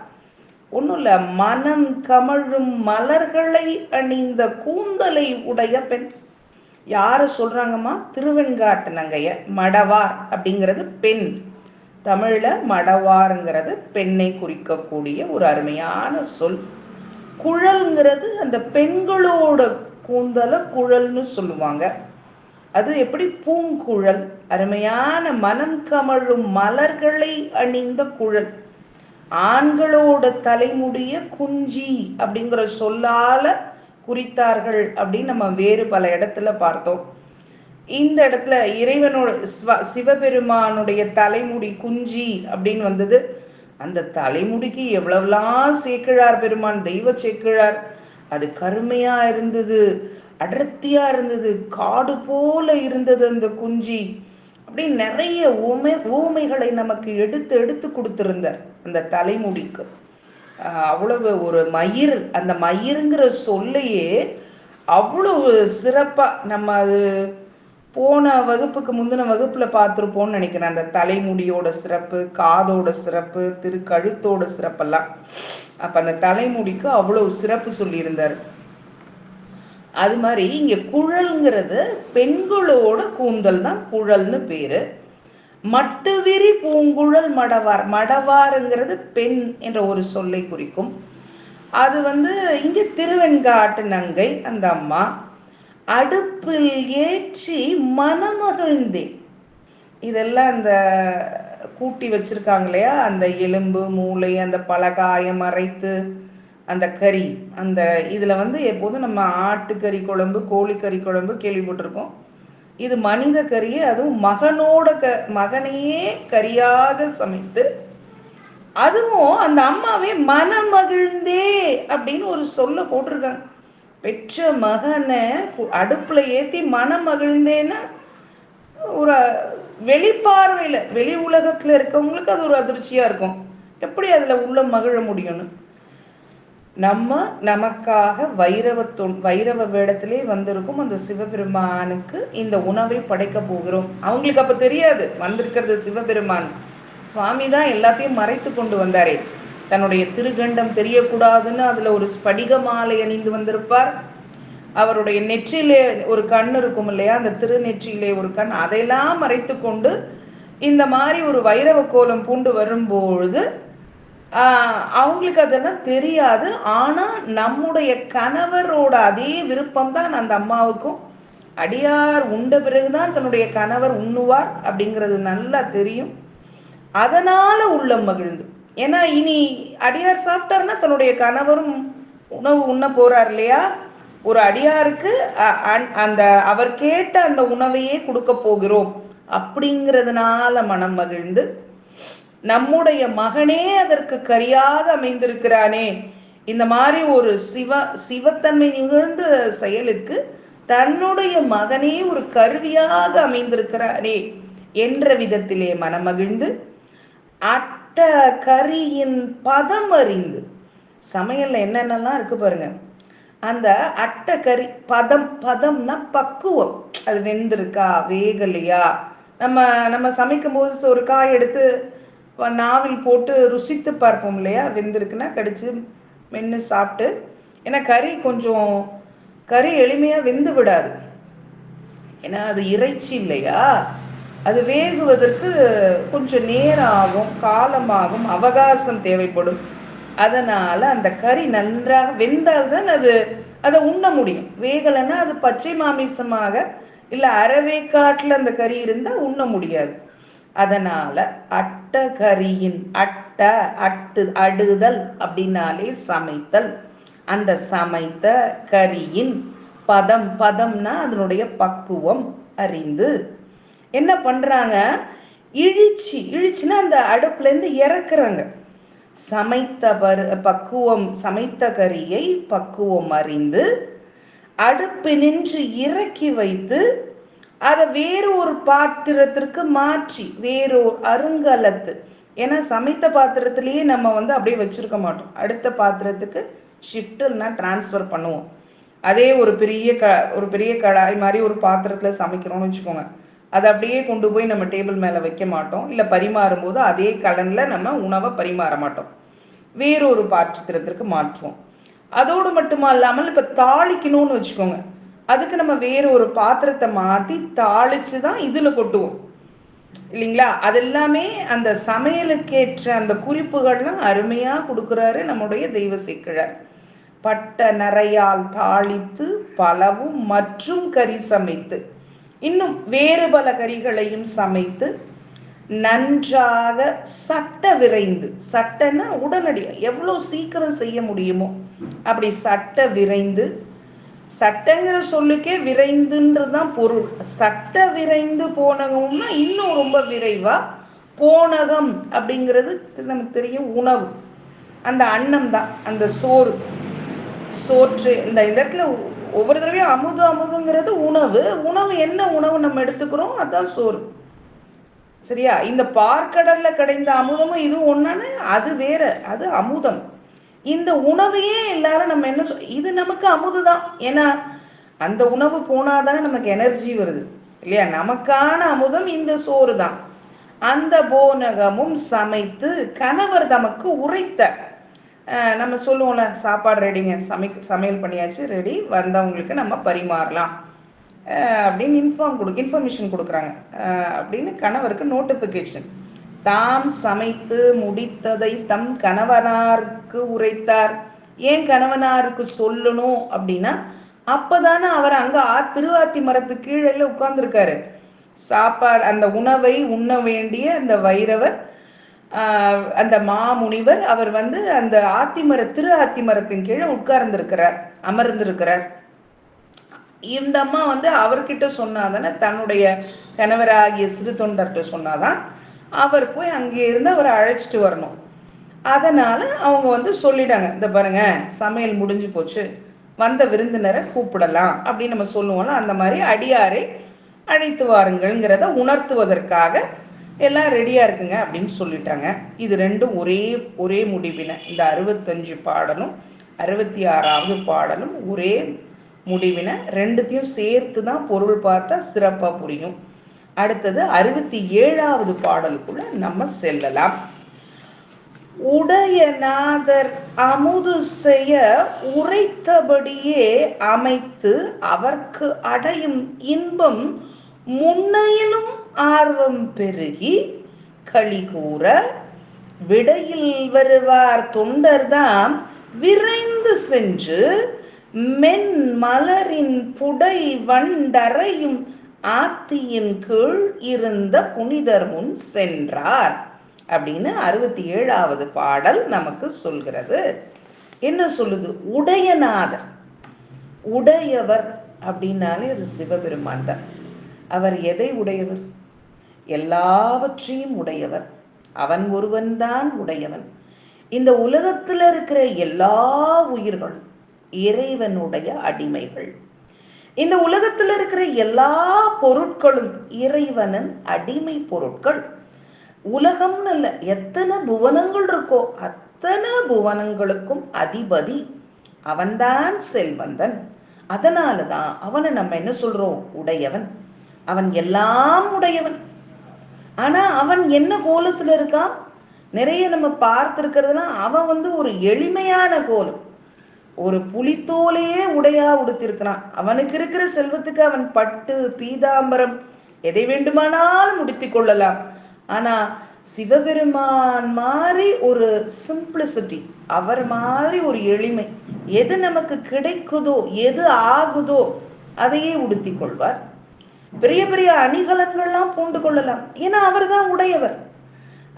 ஒன்றும் இல்லை, மனம் கமழும் மலர்களை அணிந்த கூந்தலை உடைய பெண். யாரை சொல்றாங்கம்மா? திருவெண்காட்டு நங்கைய. மடவார் அப்படிங்கிறது பெண். தமிழ்ல மடவாருங்கிறது பெண்ணை குறிக்கக்கூடிய ஒரு அருமையான சொல். குழல்ங்கிறது அந்த பெண்களோட கூந்தலை குழல்னு சொல்லுவாங்க. அது எப்படி? பூங்குழல், அருமையான மனம் கமழும் மலர்களை அணிந்த குழல். ஆண்களோட தலைமுடிய குஞ்சி அப்படிங்கிற சொல்லால குறித்தார்கள் அப்படின்னு நம்ம வேறு பல இடத்துல பார்த்தோம். இந்த இடத்துல இறைவனோட சிவபெருமானுடைய தலைமுடி குஞ்சி அப்படின்னு வந்தது. அந்த தலைமுடிக்கு எவ்வளவுலாம் சேக்கிழார் பெருமான், தெய்வ சேக்கிழார், அது கருமையா இருந்தது, அடர்த்தியா இருந்தது, காடு போல இருந்தது அந்த குஞ்சி, அப்படி நிறைய ஊமைகளை நமக்கு எடுத்து எடுத்து கொடுத்திருந்தார் அந்த தலைமுடிக்கு. அவ்வளவு ஒரு மயிர், அந்த மயிருங்கிற சொல்லையே அவ்வளவு சிறப்பா நம்ம அது போன வகுப்புக்கு முந்தின வகுப்புல பார்த்துருப்போம்னு நினைக்கிறேன். அந்த தலைமுடியோட சிறப்பு, காதோட சிறப்பு, திருக்கழுத்தோட சிறப்பெல்லாம். அப்ப அந்த தலைமுடிக்கு அவ்வளவு சிறப்பு சொல்லியிருந்தார். அது மாதிரி இங்க குழல்ங்கிறது பெண்களோட கூந்தல் தான் குழல்னு பேரு. மட்டுவிரி பூங்குழல் மடவார். மடவாருங்கிறது பெண் என்ற ஒரு சொல்லை குறிக்கும். அது இங்க திருவெண்காட்டு நங்கை அந்த அம்மா அடுப்பில் ஏற்றி மனமகிழ்ந்தேன். இதெல்லாம் அந்த கூட்டி வச்சிருக்காங்க இல்லையா, அந்த எலும்பு மூளை அந்த பலகாயம் அரைத்து அந்த கறி, அந்த இதுல எப்போதும் நம்ம ஆட்டுக்கறி குழம்பு கோழிக்கறி குழம்பு கேள்விப்பட்டிருக்கோம். இது மனித கறியை, அதுவும் மகனையே கறியாக சமைத்து, அதுவும் அந்த அம்மாவே மனமகிழ்ந்தே அப்படின்னு ஒரு சொல்ல போட்டிருக்காங்க. பெற்ற மகனை அடுப்புல ஏத்தி மனமகிழ்ந்தேன்னா ஒரு வெளிப்பார்வையில வெளி உலகத்துல இருக்கவங்களுக்கு அது ஒரு அதிர்ச்சியா இருக்கும். எப்படி அதுல உள்ள மகிழ முடியும்னு, நமக்காக வைரவ வேடத்திலே வந்திருக்கும் அந்த சிவபெருமானுக்கு இந்த உணவை படைக்க போகிறோம். அவங்களுக்கு அப்ப தெரியாது வந்திருக்கிறது சிவபெருமான். சுவாமி தான் எல்லாத்தையும் மறைத்து கொண்டு வந்தாரே, தன்னுடைய திருகண்டம் தெரியக்கூடாதுன்னு அதுல ஒரு ஸ்படிக மாலை அணிந்து வந்திருப்பார். அவருடைய நெற்றியிலே ஒரு கண் இருக்கும் இல்லையா, அந்த திருநெற்றியிலே ஒரு கண், அதையெல்லாம் மறைத்து கொண்டு இந்த மாதிரி ஒரு வைரவ கோலம் பூண்டு வரும்பொழுது அவங்களுக்கு அதெல்லாம் தெரியாது. ஆனா நம்முடைய கணவரோட அதே விருப்பம் தான் அந்த அம்மாவுக்கும். அடியார் உண்ட பிறகுதான் தன்னுடைய கணவர் உண்ணுவார் அப்படிங்கிறது நல்லா தெரியும். அதனால உள்ளம் மகிழ்ந்து, ஏன்னா இனி அடியார் சாப்பிட்டாருன்னா தன்னுடைய கணவரும் உணவு உண்ண போறார் இல்லையா. ஒரு அடியாருக்கு அந்த அவர் கேட்ட அந்த உணவையே கொடுக்க போகிறோம் அப்படிங்கிறதுனால மனம் மகிழ்ந்து, நம்முடைய மகனே அதற்கு கரியாக அமைந்திருக்கிறானே, இந்த மாதிரி ஒரு சிவத்தன்மை நிகழ்ந்த செயலுக்கு தன்னுடைய மகனே ஒரு கருவியாக அமைந்திருக்கிறானே என்ற விதத்திலே மனமகிழ்ந்து, அட்ட கரியின் பதம் அறிந்து, சமையல்ல என்னென்னலாம் இருக்கு பாருங்க, அந்த அட்டக்கறி பதம்னா பக்குவம், அது வெந்திருக்கா வேகலையா. நம்ம சமைக்கும் போது ஒரு காய் எடுத்து நாவில் போட்டு ருசித்து பார்ப்போம் இல்லையா, வெந்திருக்குன்னா கடிச்சு மென்று சாப்பிட்டு. ஏன்னா கறி எளிமையா வெந்து விடாது, ஏன்னா அது இறைச்சி இல்லையா, அது வேகுவதற்கு கொஞ்சம் நேரம் ஆகும், காலமாகும், அவகாசம் தேவைப்படும். அதனால அந்த கறி நன்றாக வெந்தால்தான் அதை உண்ண முடியும். வேகலைன்னா அது பச்சை மாமிசமாக இல்ல அறவேக்காட்டுல அந்த கறி இருந்தா உண்ண முடியாது. அதனால அட்ட கரியின் அடுதல் அப்படின்னாலே சமைத்தல். அந்த சமைத்த கரியின் பதம்னா அதனுடைய பக்குவம் அறிந்து என்ன பண்றாங்க, இழிச்சுன்னா அந்த அடுப்புல இருந்து இறக்குறாங்க. சமைத்த கரியை பக்குவம் அறிந்து அடுப்பினின்று இறக்கி வைத்து அதை வேறு ஒரு பாத்திரத்திற்கு மாற்றி, வேறொரு அருங்கலத்து, ஏன்னா சமைத்த பாத்திரத்திலேயே நம்ம அப்படியே வச்சிருக்க மாட்டோம், அடுத்த பாத்திரத்துக்கு ஷிஃப்ட்னா டிரான்ஸ்ஃபர் பண்ணுவோம். அதே ஒரு பெரிய கடாய் மாதிரி ஒரு பாத்திரத்துல சமைக்கிறோம்னு வச்சுக்கோங்க, அதை அப்படியே கொண்டு போய் நம்ம டேபிள் மேல வைக்க மாட்டோம், இல்ல பரிமாறும் போது அதே கலன்ல நம்ம உணவை பரிமாற மாட்டோம், வேறொரு பாத்திரத்திற்கு மாற்றுவோம். அதோடு மட்டுமா இல்லாமல் இப்ப தாளிக்கணும்னு வச்சுக்கோங்க, அதுக்கு நம்ம வேற ஒரு பாத்திரத்தை மாத்தி தாளிச்சுதான் இதுல கொட்டுவோம் இல்லைங்களா. அதெல்லாமே அந்த சமையலுக்கேற்ற அந்த குறிப்புகள்லாம் அருமையா கொடுக்குறாரு நம்முடைய தெய்வ சேக்கிழார். பட்ட நரையால் தாளித்து பலவும் மற்றும் கறி சமைத்து, இன்னும் வேறு பல கறிகளையும் சமைத்து நன்றாக சட்ட விரைந்து, சட்டன்னா உடனடியா எவ்வளவு சீக்கிரம் செய்ய முடியுமோ அப்படி சட்ட விரைந்து, சட்டங்கிற சொல்லுக்கே விரைந்துன்றதுதான் பொருள். சட்ட விரைந்து போனகம்னா இன்னும் ரொம்ப விரைவா. போனகம் அப்படிங்கிறது நமக்கு தெரியும், உணவு, அந்த அன்னம் தான், அந்த சோற்று. இந்த இடத்துல ஒவ்வொரு தடவையும் அமுதுங்கிறது உணவு என்ன உணவு நம்ம எடுத்துக்கிறோம், அதான் சோறு, சரியா. இந்த பார்க்கடல்ல கிடைந்த அமுதமும் இது ஒண்ணானு, அது வேற, அது அமுதம். இந்த உணவையே எல்லாரும் நம்ம என்ன இது நமக்கு அமுதுதான், ஏன்னா அந்த உணவு போனாதானே நமக்கு எனர்ஜி வருது இல்லையா. நமக்கான அமுதம் இந்த சோறு தான். அந்த போனகமும் சமைத்து கணவர் தமக்கு உரைத்த, நம்ம சொல்லுவோம்ல, சாப்பாடு ரெடிங்க, சமையல் பண்ணியாச்சு, ரெடி, வந்தவங்களுக்கு நம்ம பரிமாறலாம் அப்படின்னு இன்ஃபர்மேஷன் கொடுக்குறாங்க அப்படின்னு கணவருக்கு நோட்டிஃபிகேஷன். தாம் சமைத்து முடித்ததை தம் கணவனாருக்கு உரைத்தார். ஏன் கணவனாருக்கு சொல்லணும் அப்படின்னா, அப்பதானே அவர் அங்க திருவாத்தி மரத்து கீழே உட்கார்ந்துருக்காரு. சாப்பாடு அந்த உணவை உண்ண வேண்டிய அந்த வைரவர், அந்த மாமுனிவர், அவர் வந்து அந்த திரு ஆத்திமரத்தின் கீழே உட்கார்ந்திருக்கிறார், அமர்ந்திருக்கிறார். இந்த அம்மா வந்து அவர்கிட்ட சொன்னாதானே, தன்னுடைய கணவராகிய சிறு தொண்டர்கிட்ட சொன்னாதான் அவர் போய் அங்கே இருந்து அவரை அழைச்சிட்டு வரணும். அதனால அவங்க வந்து சொல்லிட்டாங்க, இந்த பாருங்க சமையல் முடிஞ்சு போச்சு, வந்த விருந்தினரை கூப்பிடலாம் அப்படின்னு நம்ம சொல்லுவோம்ல, அந்த மாதிரி அடியாரை அழைத்து வாருங்கள்ங்கிறத உணர்த்துவதற்காக எல்லாம் ரெடியா இருக்குங்க அப்படின்னு சொல்லிட்டாங்க. இது ரெண்டும் ஒரே முடிவின. இந்த 65 பாடலும் 66வது பாடலும் ஒரே முடிவின. ரெண்டுத்தையும் சேர்த்து தான் பொருள் பார்த்தா சிறப்பா புரியும். அடுத்தது 67வது பாடலுக்குள்ள நம்ம செல்லலாம். உடையநாதர் அமுது செய்ய உரைத்தபடியே அமைத்து அவர்க்கு அடையும் இன்பம் முன்னையிலும் ஆர்வம் பெருகி களிகூற விடையில் வருவார் தொண்டர்தாம் விரைந்து சென்று மென் மலரின் புடை வண்டரையும் ஆத்தியின் கீழ் இருந்த புனிதர் முன் சென்றார் அப்படின்னு 67வது பாடல் நமக்கு சொல்கிறது. என்ன சொல்லுது? உடையநாதர், உடையவர் அப்படின்னாலே அது சிவபெருமான் தான். அவர் எதை உடையவர்? எல்லாவற்றையும் உடையவர். அவன் ஒருவன்தான் உடையவன். இந்த உலகத்தில் இருக்கிற எல்லா உயிர்களும் இறைவனுடைய அடிமைகள். இந்த உலகத்தில் இருக்கிற எல்லா பொருட்களும் இறைவனின் அடிமை பொருட்கள். உலகம்னு இல்ல, எத்தனை புவனங்கள் இருக்கோ அத்தனை புவனங்களுக்கும் அதிபதி அவன்தான், செல்வந்தன். அதனாலதான் அவனை நம்ம என்ன சொல்றோம்? உடையவன். அவன் எல்லாம் உடையவன். ஆனா அவன் என்ன கோலத்துல இருக்கான்? நிறைய நம்ம பார்த்திருக்கிறதுனா அவன் வந்து ஒரு எளிமையான கோலம். ஒரு புலித்தோலையே உடையா உடுத்திருக்கிறான். அவனுக்கு இருக்கிற செல்வத்துக்கு அவன் பட்டு பீதாம்பரம் எதை வேண்டுமானாலும் முடித்து கொள்ளலாம். ஆனா சிவபெருமான் மாதிரி ஒரு சிம்பிளிசிட்டி, அவர் மாதிரி ஒரு எளிமை, எது நமக்கு கிடைக்குதோ எது ஆகுதோ அதையே உடுத்தி கொள்வார். பெரிய பெரிய அணிகலன்கள்லாம் பூண்டு கொள்ளலாம். ஏன்னா அவர் தான் உடையவர்.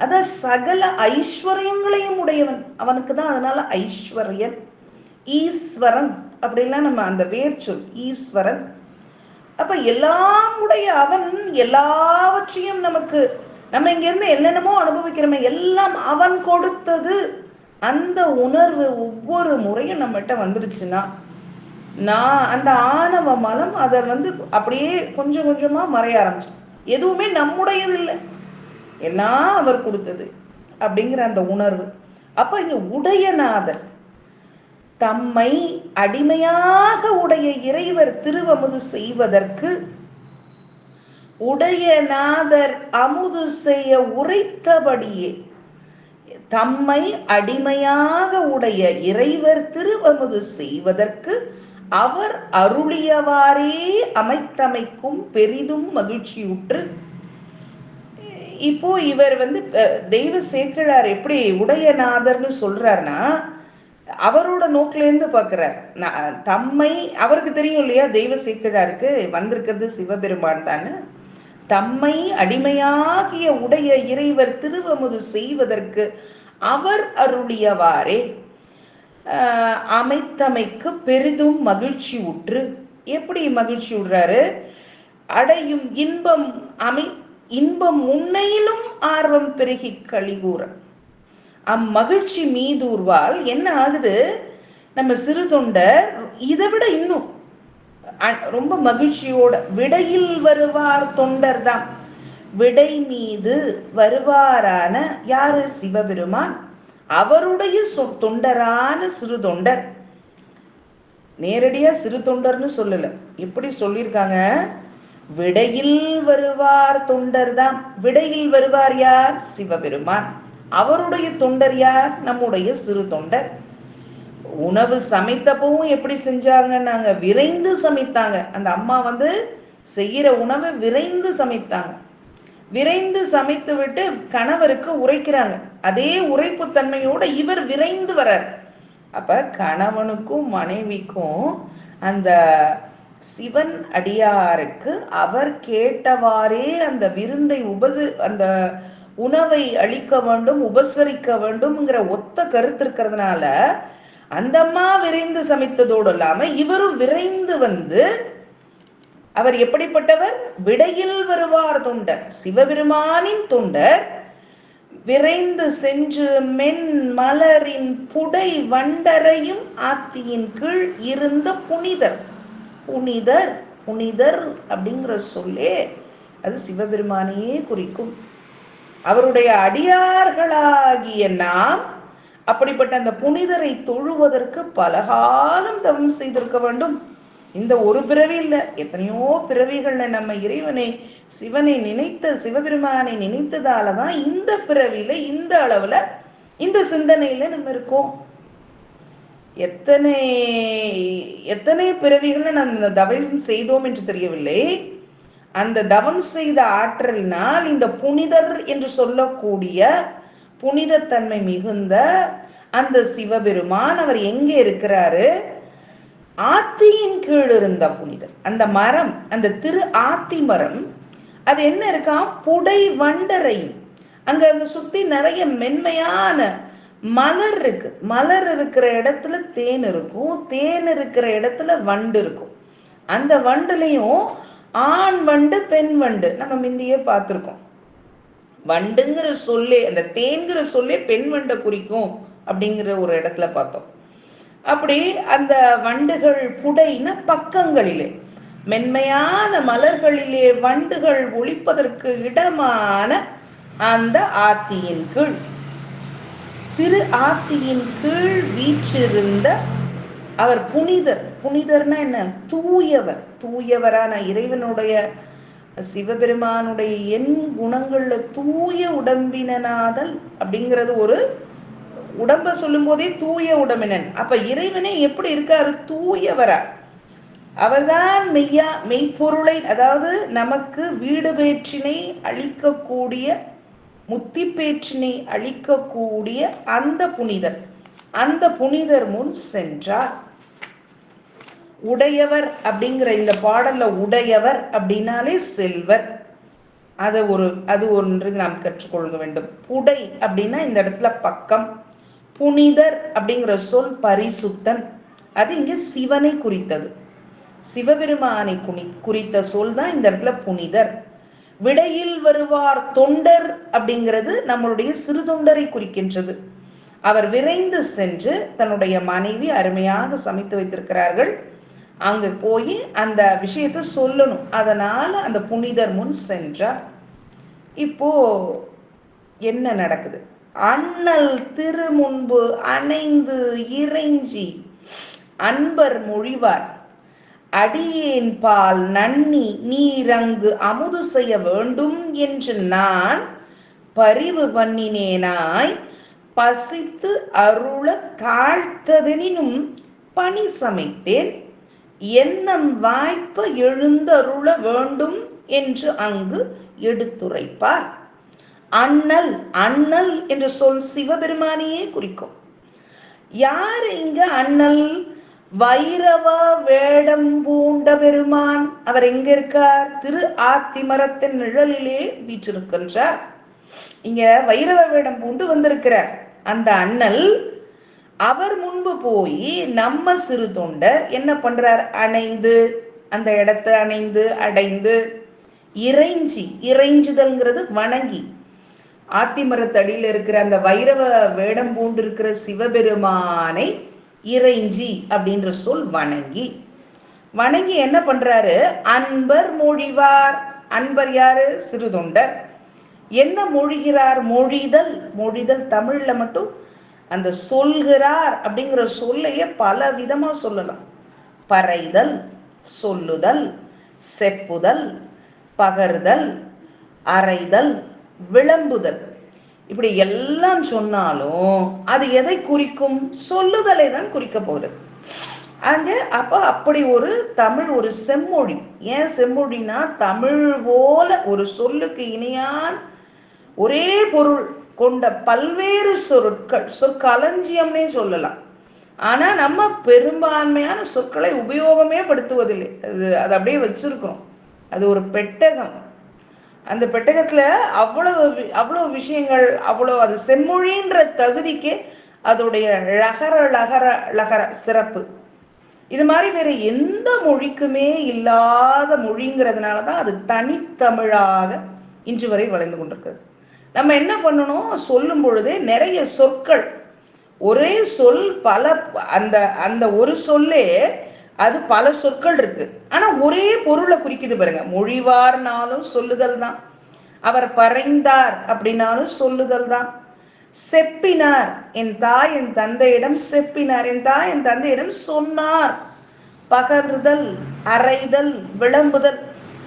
அதான் சகல ஐஸ்வர்யங்களையும் உடையவன் அவனுக்கு தான். அதனால ஐஸ்வர்யன், ஈஸ்வரன் அப்படின்லாம் நம்ம அந்த வேர் சொல் ஈஸ்வரன். அப்ப எல்லாம் உடைய அவன் எல்லாவற்றையும் நமக்கு, நம்ம இங்க இருந்து என்னென்னமோ அனுபவிக்கிறோமே எல்லாம் அவன் கொடுத்தது. அந்த உணர்வு ஒவ்வொரு முறையும் நம்மகிட்ட வந்துருச்சுன்னா, நான் அந்த ஆணவ மலம் அதை வந்து அப்படியே கொஞ்சம் கொஞ்சமா மறைய ஆரம்பிச்சு. எதுவுமே நம்முடையது இல்லை, எல்லாம் அவர் கொடுத்தது அப்படிங்கிற அந்த உணர்வு. அப்ப இங்க உடையநாதர், தம்மை அடிமையாக உடைய இறைவர் திருவமுது செய்வதற்கு உடையநாதர் அமுது செய்ய உரைத்தபடியே, தம்மை அடிமையாக உடைய இறைவர் திருவமுது செய்வதற்கு அவர் அருளியவாறே அமைத்தமைக்கும் பெரிதும் மகிழ்ச்சியுற்று. இப்போ இவர் வந்து தெய்வ சேக்கிழார் எப்படி உடையநாதர்னு சொல்றாருன்னா, அவரோட நோக்கிலேருந்து பார்க்கிறார். தம்மை, அவருக்கு தெரியும் இல்லையா தெய்வ சேக்கிழாருக்கு வந்திருக்கிறது சிவபெருமான் தானே. தம்மை அடிமையாகிய உடைய இறைவர் திருவமுது செய்வதற்கு அவர் அருளியவாறே அமைத்தமைக்கு பெரிதும் மகிழ்ச்சி உற்று. எப்படி மகிழ்ச்சி உற்றாரு? அடையும் இன்பம் இன்பம் உன்னையிலும் ஆர்வம் பெருகி களிகூற. அம்மகிழ்ச்சி மீதூர்வால் என்ன ஆகுது? நம்ம சிறு தொண்டர் இதை விட இன்னும் ரொம்ப மகிழ்ச்சியோட விடையில் வருவார் தொண்டர் தான். விடை மீது வருவாரான யாரு? சிவபெருமான். அவருடைய தொண்டரான சிறு தொண்டர். நேரடியா சிறு தொண்டர்னு சொல்லல, எப்படி சொல்லியிருக்காங்க? விடையில் வருவார் தொண்டர் தான். விடையில் வருவார் யார்? சிவபெருமான். அவருடைய தொண்டர் யார்? நம்முடைய சிறு தொண்டர். உணவு சமைத்தப்பவும் எப்படி செஞ்சாங்க? நாங்க விரைந்து சமைத்தாங்க. அந்த அம்மா வந்து செய்யற உணவை விரைந்து சமைத்தாங்க. விரைந்து சமைத்து விட்டு கணவருக்கு உரைக்கிறாங்க. அதே உரைப்பு தன்மையோட இவர் விரைந்து வரார். அப்ப கணவனுக்கும் மனைவிக்கும் அந்த சிவன் அடியாருக்கு அவர் கேட்டவாறே அந்த விருந்தை அந்த உணவை அளிக்க வேண்டும், உபசரிக்க வேண்டும்ங்கிற ஒத்த கருத்து இருக்கிறதுனால அந்த அம்மா விரைந்து சமைத்ததோடு இல்லாம இவரும் விரைந்து வந்து, அவர் எப்படிப்பட்டவர்? விடையில் வருவார் தொண்டர், சிவபெருமானின் தொண்டர். விரைந்து சென்று மென் மலரின் புடை வண்டரையும் ஆத்தியின் கீழ் இருந்த புனிதர். புனிதர் புனிதர் அப்படிங்கிற சொல்லே அது சிவபெருமானையே குறிக்கும். அவருடைய அடியார்களாகிய நாம் அப்படிப்பட்ட அந்த புனிதரை தொழுவதற்கு பலகாலம் தவம் செய்திருக்க வேண்டும். இந்த ஒரு பிறவி இல்ல, எத்தனையோ பிறவிகள்ல நம்ம இறைவனை சிவனை நினைத்த சிவபெருமானை நினைத்ததாலதான் இந்த பிறவியில இந்த அளவுல இந்த சிந்தனையில நம்ம இருக்கோம். எத்தனை எத்தனை பிறவிகளை நம்ம தவம் செய்தோம் என்று தெரியவில்லை. அந்த தவம் செய்த ஆற்றலினால் இந்த புனிதர் என்று சொல்லக்கூடிய புனிதத்தன்மை மிகுந்த அந்த சிவபெருமான் அவர் எங்கே இருக்கிறாரு? ஆத்தியின் கீழ் இருந்த புனிதர். அந்த மரம், அந்த திரு ஆத்தி மரம், அது என்ன இருக்கா? புடை வண்டரையும். அங்க சுத்தி நிறைய மென்மையான மலர் இருக்கு. மலர் இருக்கிற இடத்துல தேன் இருக்கும், தேன் இருக்கிற இடத்துல வண்டு இருக்கும். அந்த வண்டுலையும் ஆண் வண்டு பெண் வண்டு நம்ம முந்தையே பார்த்திருக்கோம். வண்டுங்கிற சொல்லே, அந்த தேன்கிற சொல்லே பெண் வண்டை குறிக்கும் அப்படிங்கிற ஒரு இடத்துல பார்த்தோம். அப்படி அந்த வண்டுகள் புடைன பக்கங்களிலே, மென்மையான மலர்களிலே வண்டுகள் ஒளிப்பதற்கு இடமான அந்த ஆத்தியின் கீழ், திரு ஆத்தியின் கீழ் வீற்றிருந்த அவர் புனிதர். புனிதர்னா என்ன? தூயவர். தூயவரான இறைவனுடைய சிவபெருமானுடைய எண் குணங்கள்ல தூய உடம்பினனாதல் அப்படிங்கிறது ஒரு உடம்ப சொல்லும் போதே தூய உடம்பினன். அப்ப இறைவனே எப்படி இருக்காரு? தூயவரா. அவர்தான் மெய்ப்பொருளை, அதாவது நமக்கு வீடு பேற்றினை அளிக்கக்கூடிய, முத்தி பேற்றினை அளிக்கக்கூடிய அந்த புனிதர். அந்த புனிதர் முன் சென்றார். உடையவர் அப்படிங்கிற இந்த பாடல்ல உடையவர் அப்படின்னாலே செல்வர். அது ஒன்று நாம் கற்றுக்கொள்ள வேண்டும். புடை அப்படின்னா இந்த இடத்துல பக்கம். புனிதர் அப்படிங்கிற சொல் பரிசுத்தன். அது இங்க சிவனை குறித்தது. சிவபெருமானை குறித்த சொல் தான் இந்த இடத்துல புனிதர். விடையில் வருவார் தொண்டர் அப்படிங்கிறது நம்மளுடைய சிறு தொண்டரை குறிக்கின்றது. அவர் விரைந்து சென்று தன்னுடைய மனைவி அருமையாக சமைத்து வைத்திருக்கிறார்கள், அங்கு போய் அந்த விஷயத்தை சொல்லணும். அதனால அந்த புனிதர் முன் சென்றார். இப்போ என்ன நடக்குது? அண்ணல் திரு முன்பு அணைந்து இறைஞ்சி அன்பர் மொழிவார், அடியேன் பால் நன்னி நீரங்கு அமுது செய்ய வேண்டும் என்று நான் பரிவு பண்ணினேனாய், பசித்து அருள தாழ்த்ததெனினும் பணி சமைத்தேன், எண்ணம் வாய்ப்ப எழுந்தருள வேண்டும் என்று அங்கு எடுத்துரைப்பார். அண்ணல், அண்ணல் என்ற சொல் சிவபெருமானையே குறிக்கும். யார் இங்க அண்ணல்? வைரவ வேடம் பூண்ட பெருமான். அவர் எங்க இருக்கார்? திரு ஆத்திமரத்தின் நிழலிலே வீற்றிருக்கின்றார். இங்க வைரவ வேடம் பூண்டு வந்திருக்கிறார் அந்த அண்ணல். அவர் முன்பு போய் நம்ம சிறு தொண்டர் என்ன பண்றார்? அணைந்து, அந்த இடத்தை அணைந்து அடைந்து, இறைஞ்சி, இறைஞ்சுதல்ங்கிறது வணங்கி, ஆத்திமரத்தடியில் இருக்கிற அந்த வைரவ வேடம் பூண்டு இருக்கிற சிவபெருமானை இறைஞ்சி அப்படின்ற சொல் வணங்கி, வணங்கி என்ன பண்றாரு? அன்பர் மொழிவார். அன்பர் யாரு? சிறு தொண்டர். என்ன மொழிகிறார்? மொழிதல். மொழிதல் தமிழ்ல மட்டும் அந்த சொல்கிறார் அப்படிங்கிற சொல்லையே பல விதமா சொல்லலாம். பறைதல், சொல்லுதல், செப்புதல், பகர்தல், அறைதல், விளம்புதல், இப்படி எல்லாம் சொன்னாலும் அது எதை குறிக்கும்? சொல்லுதலை தான் குறிக்க போகிறது அங்க. அப்படி ஒரு தமிழ், ஒரு செம்மொழி. ஏன் செம்மொழினா, தமிழ் போல ஒரு சொல்லுக்கு இணையான ஒரே பொருள் கொண்ட பல்வேறு சொற்கள், சொற்களஞ்சியம்னே சொல்லலாம். ஆனா நம்ம பெரும்பான்மையான சொற்களை உபயோகமே படுத்துவதில்லை. அது அப்படியே வச்சிருக்கோம். அது ஒரு பெட்டகம். அந்த பெட்டகத்துல அவ்வளவு விஷயங்கள், அவ்வளவு அது செம்மொழின்ற தகுதிக்கே அதோடைய லகர சிறப்பு இது மாதிரி வேற எந்த மொழிக்குமே இல்லாத மொழிங்கிறதுனாலதான் அது தனித்தமிழாக இன்று வரை வளைந்து கொண்டிருக்கிறது. நம்ம என்ன பண்ணணும், சொல்லும் பொழுதே நிறைய சொற்கள், ஒரே சொல் பல, அந்த அந்த ஒரு சொல்லே அது பல சொற்கள் இருக்கு, ஆனா ஒரே பொருளை குறிக்குது பாருங்க. மொழிவார்னாலும் சொல்லுதல் தான், அவர் பறைந்தார் அப்படின்னாலும் சொல்லுதல் தான். செப்பினார், என் தாய் என் தந்தையிடம் செப்பினார், என் தாய் என் தந்தையிடம் சொன்னார். பகர்தல், அறைதல், விளம்புதல்,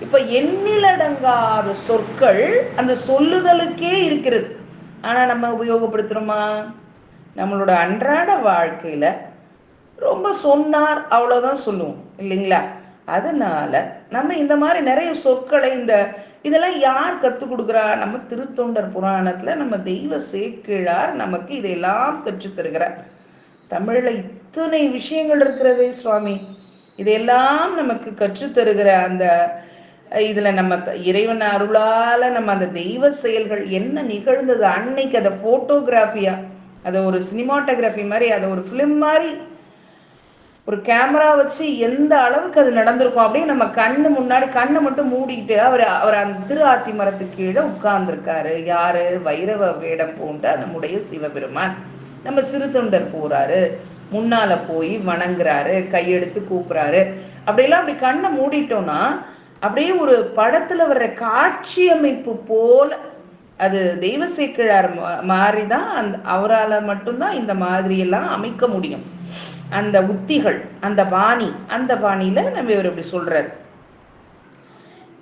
இப்ப எண்ணிலடங்காத சொற்கள் அந்த சொல்லுதலுக்கே இருக்கிறது. ஆனா நம்ம உபயோகப்படுத்துறோமா? நம்மளோட அன்றாட வாழ்க்கையில ரொம்ப சொன்னார் அவ்வளவுதான் சொல்லுவோம் இல்லைங்களா? அதனால நம்ம இந்த மாதிரி நிறைய சொற்களை, இதெல்லாம் யார் கற்றுக் கொடுக்குறா? நம்ம திருத்தொண்டர் புராணத்துல நம்ம தெய்வ சேக்கிழார் நமக்கு இதையெல்லாம் கற்றுத் தருகிறார். தமிழ்ல இத்தனை விஷயங்கள் இருக்கிறதே சுவாமி, இதையெல்லாம் நமக்கு கற்றுத் தருகிற அந்த இதுல நம்ம இறைவன் அருளால நம்ம அந்த தெய்வ செயல்கள் என்ன நிகழ்ந்தது அன்னைக்கு, அதை போட்டோகிராஃபியா, அதை ஒரு சினிமாட்டோகிராஃபி மாதிரி, அதை ஒரு பிலிம் மாதிரி ஒரு கேமரா வச்சு எந்த அளவுக்கு அது நடந்திருக்கும். அப்படியே நம்ம கண்ணு முன்னாடி, கண்ணை மட்டும் மூடிக்கிட்டு அவர் அந்த திரு ஆத்தி மரத்துக்கு கீழே உட்கார்ந்துருக்காரு. யாரு? வைரவ வேடம் பூண்ட நம்முடைய சிவபெருமான். நம்ம சிறு தொண்டர் போறாரு, முன்னால போய் வணங்குறாரு, கையெடுத்து கூப்பிடுறாரு. அப்படியெல்லாம் அப்படி கண்ணை மூடிட்டோம்னா அப்படியே ஒரு படத்துல வர்ற காட்சி அமைப்பு போல, அது தெய்வ சேக்கிழார் மாதிரிதான், அவரால் மட்டும்தான் இந்த மாதிரி எல்லாம் அமைக்க முடியும். அந்த உத்திகள், அந்த பாணி, அந்த பாணியில நம்ம இவர் இப்படி சொல்றாரு.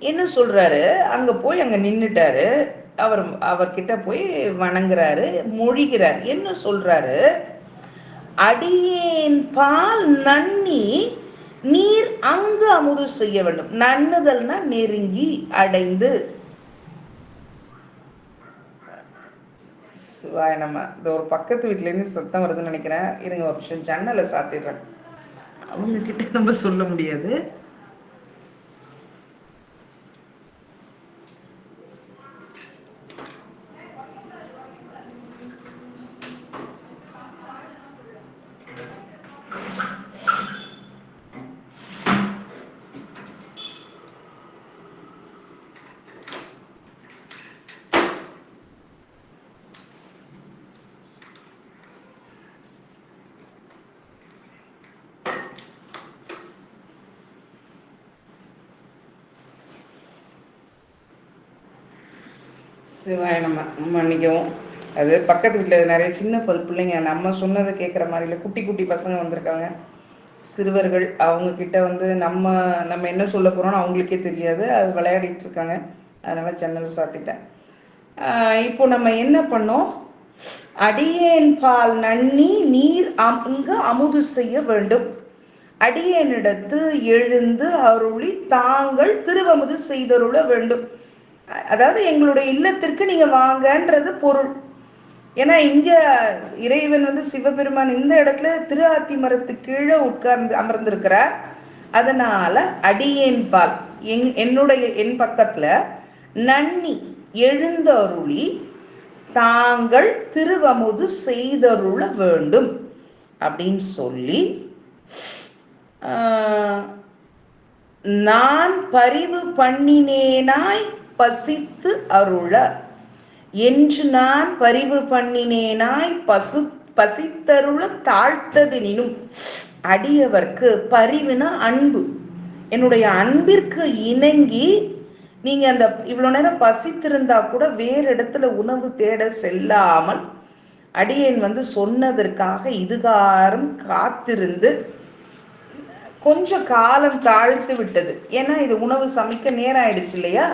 என்ன சொல்றாரு? அங்க போய் அங்க நின்னுட்டாரு, அவர்கிட்ட போய் வணங்குறாரு, மொழிகிறார். என்ன சொல்றாரு? அடியேன் பால் நன்னி நீர் அங்கு அமுது செய்ய வேண்டும். நன்னுதல்னா நெருங்கி, அடைந்து. நம்ம இந்த ஒரு பக்கத்து வீட்டுல இருந்து சத்தம் வருதுன்னு நினைக்கிறேன். இருங்க ஒரு நிமிஷம், ஜன்னலை சாத்திடுறேன். அவங்க கிட்ட நம்ம சொல்ல முடியாது. சிவாய நம்ம மன்னிக்கவும். அது பக்கத்து வீட்டில் நிறைய சின்ன பிள்ளைங்க நம்ம சொன்னதை கேட்குற மாதிரி இல்லை, குட்டி குட்டி பசங்க வந்திருக்காங்க, சிறுவர்கள். அவங்க கிட்ட நம்ம என்ன சொல்ல போகிறோம்னு அவங்களுக்கே தெரியாது, அது விளையாடிட்டு இருக்காங்க. அதனால ஜன்னல் சாத்திட்டேன். இப்போ நம்ம என்ன பண்ணோம்? அடியேன் பால் நன்னி நீர் அங்கு அமுது செய்ய வேண்டும். அடியேனிடத்து எழுந்து அருளி தாங்கள் திருவமுது செய்தருள வேண்டும். அதாவது எங்களுடைய இல்லத்திற்கு நீங்க வாங்கன்றது பொருள். ஏன்னா இங்க இறைவன் சிவபெருமான் இந்த இடத்துல திரு ஆத்தி மரத்துக்கு கீழே உட்கார்ந்து அமர்ந்திருக்கிறார். அதனால அடியேன் பால், என் பக்கத்துல நன்னி எழுந்தருளி தாங்கள் திருவமுது செய்தருள வேண்டும் அப்படின்னு சொல்லி, நான் பரிவு பண்ணினேனாய் பசித்து அருள என்று, நான் பரிவு பண்ணினேனாய் பசித்தருள தாழ்த்ததெனினும், அடியவர்க்கு பரிவுனா அன்பு, என்னுடைய அன்பிற்கு இணங்கி நீங்க அந்த இவ்வளவு நேரம் பசித்திருந்தா கூட வேறு இடத்துல உணவு தேட செல்லாமல் அடியேன் சொன்னதற்காக இதுகாரம் காத்திருந்து கொஞ்சம் காலம் தாழ்த்து விட்டது. ஏன்னா இது உணவு சமைக்க நேரம் ஆயிடுச்சு இல்லையா?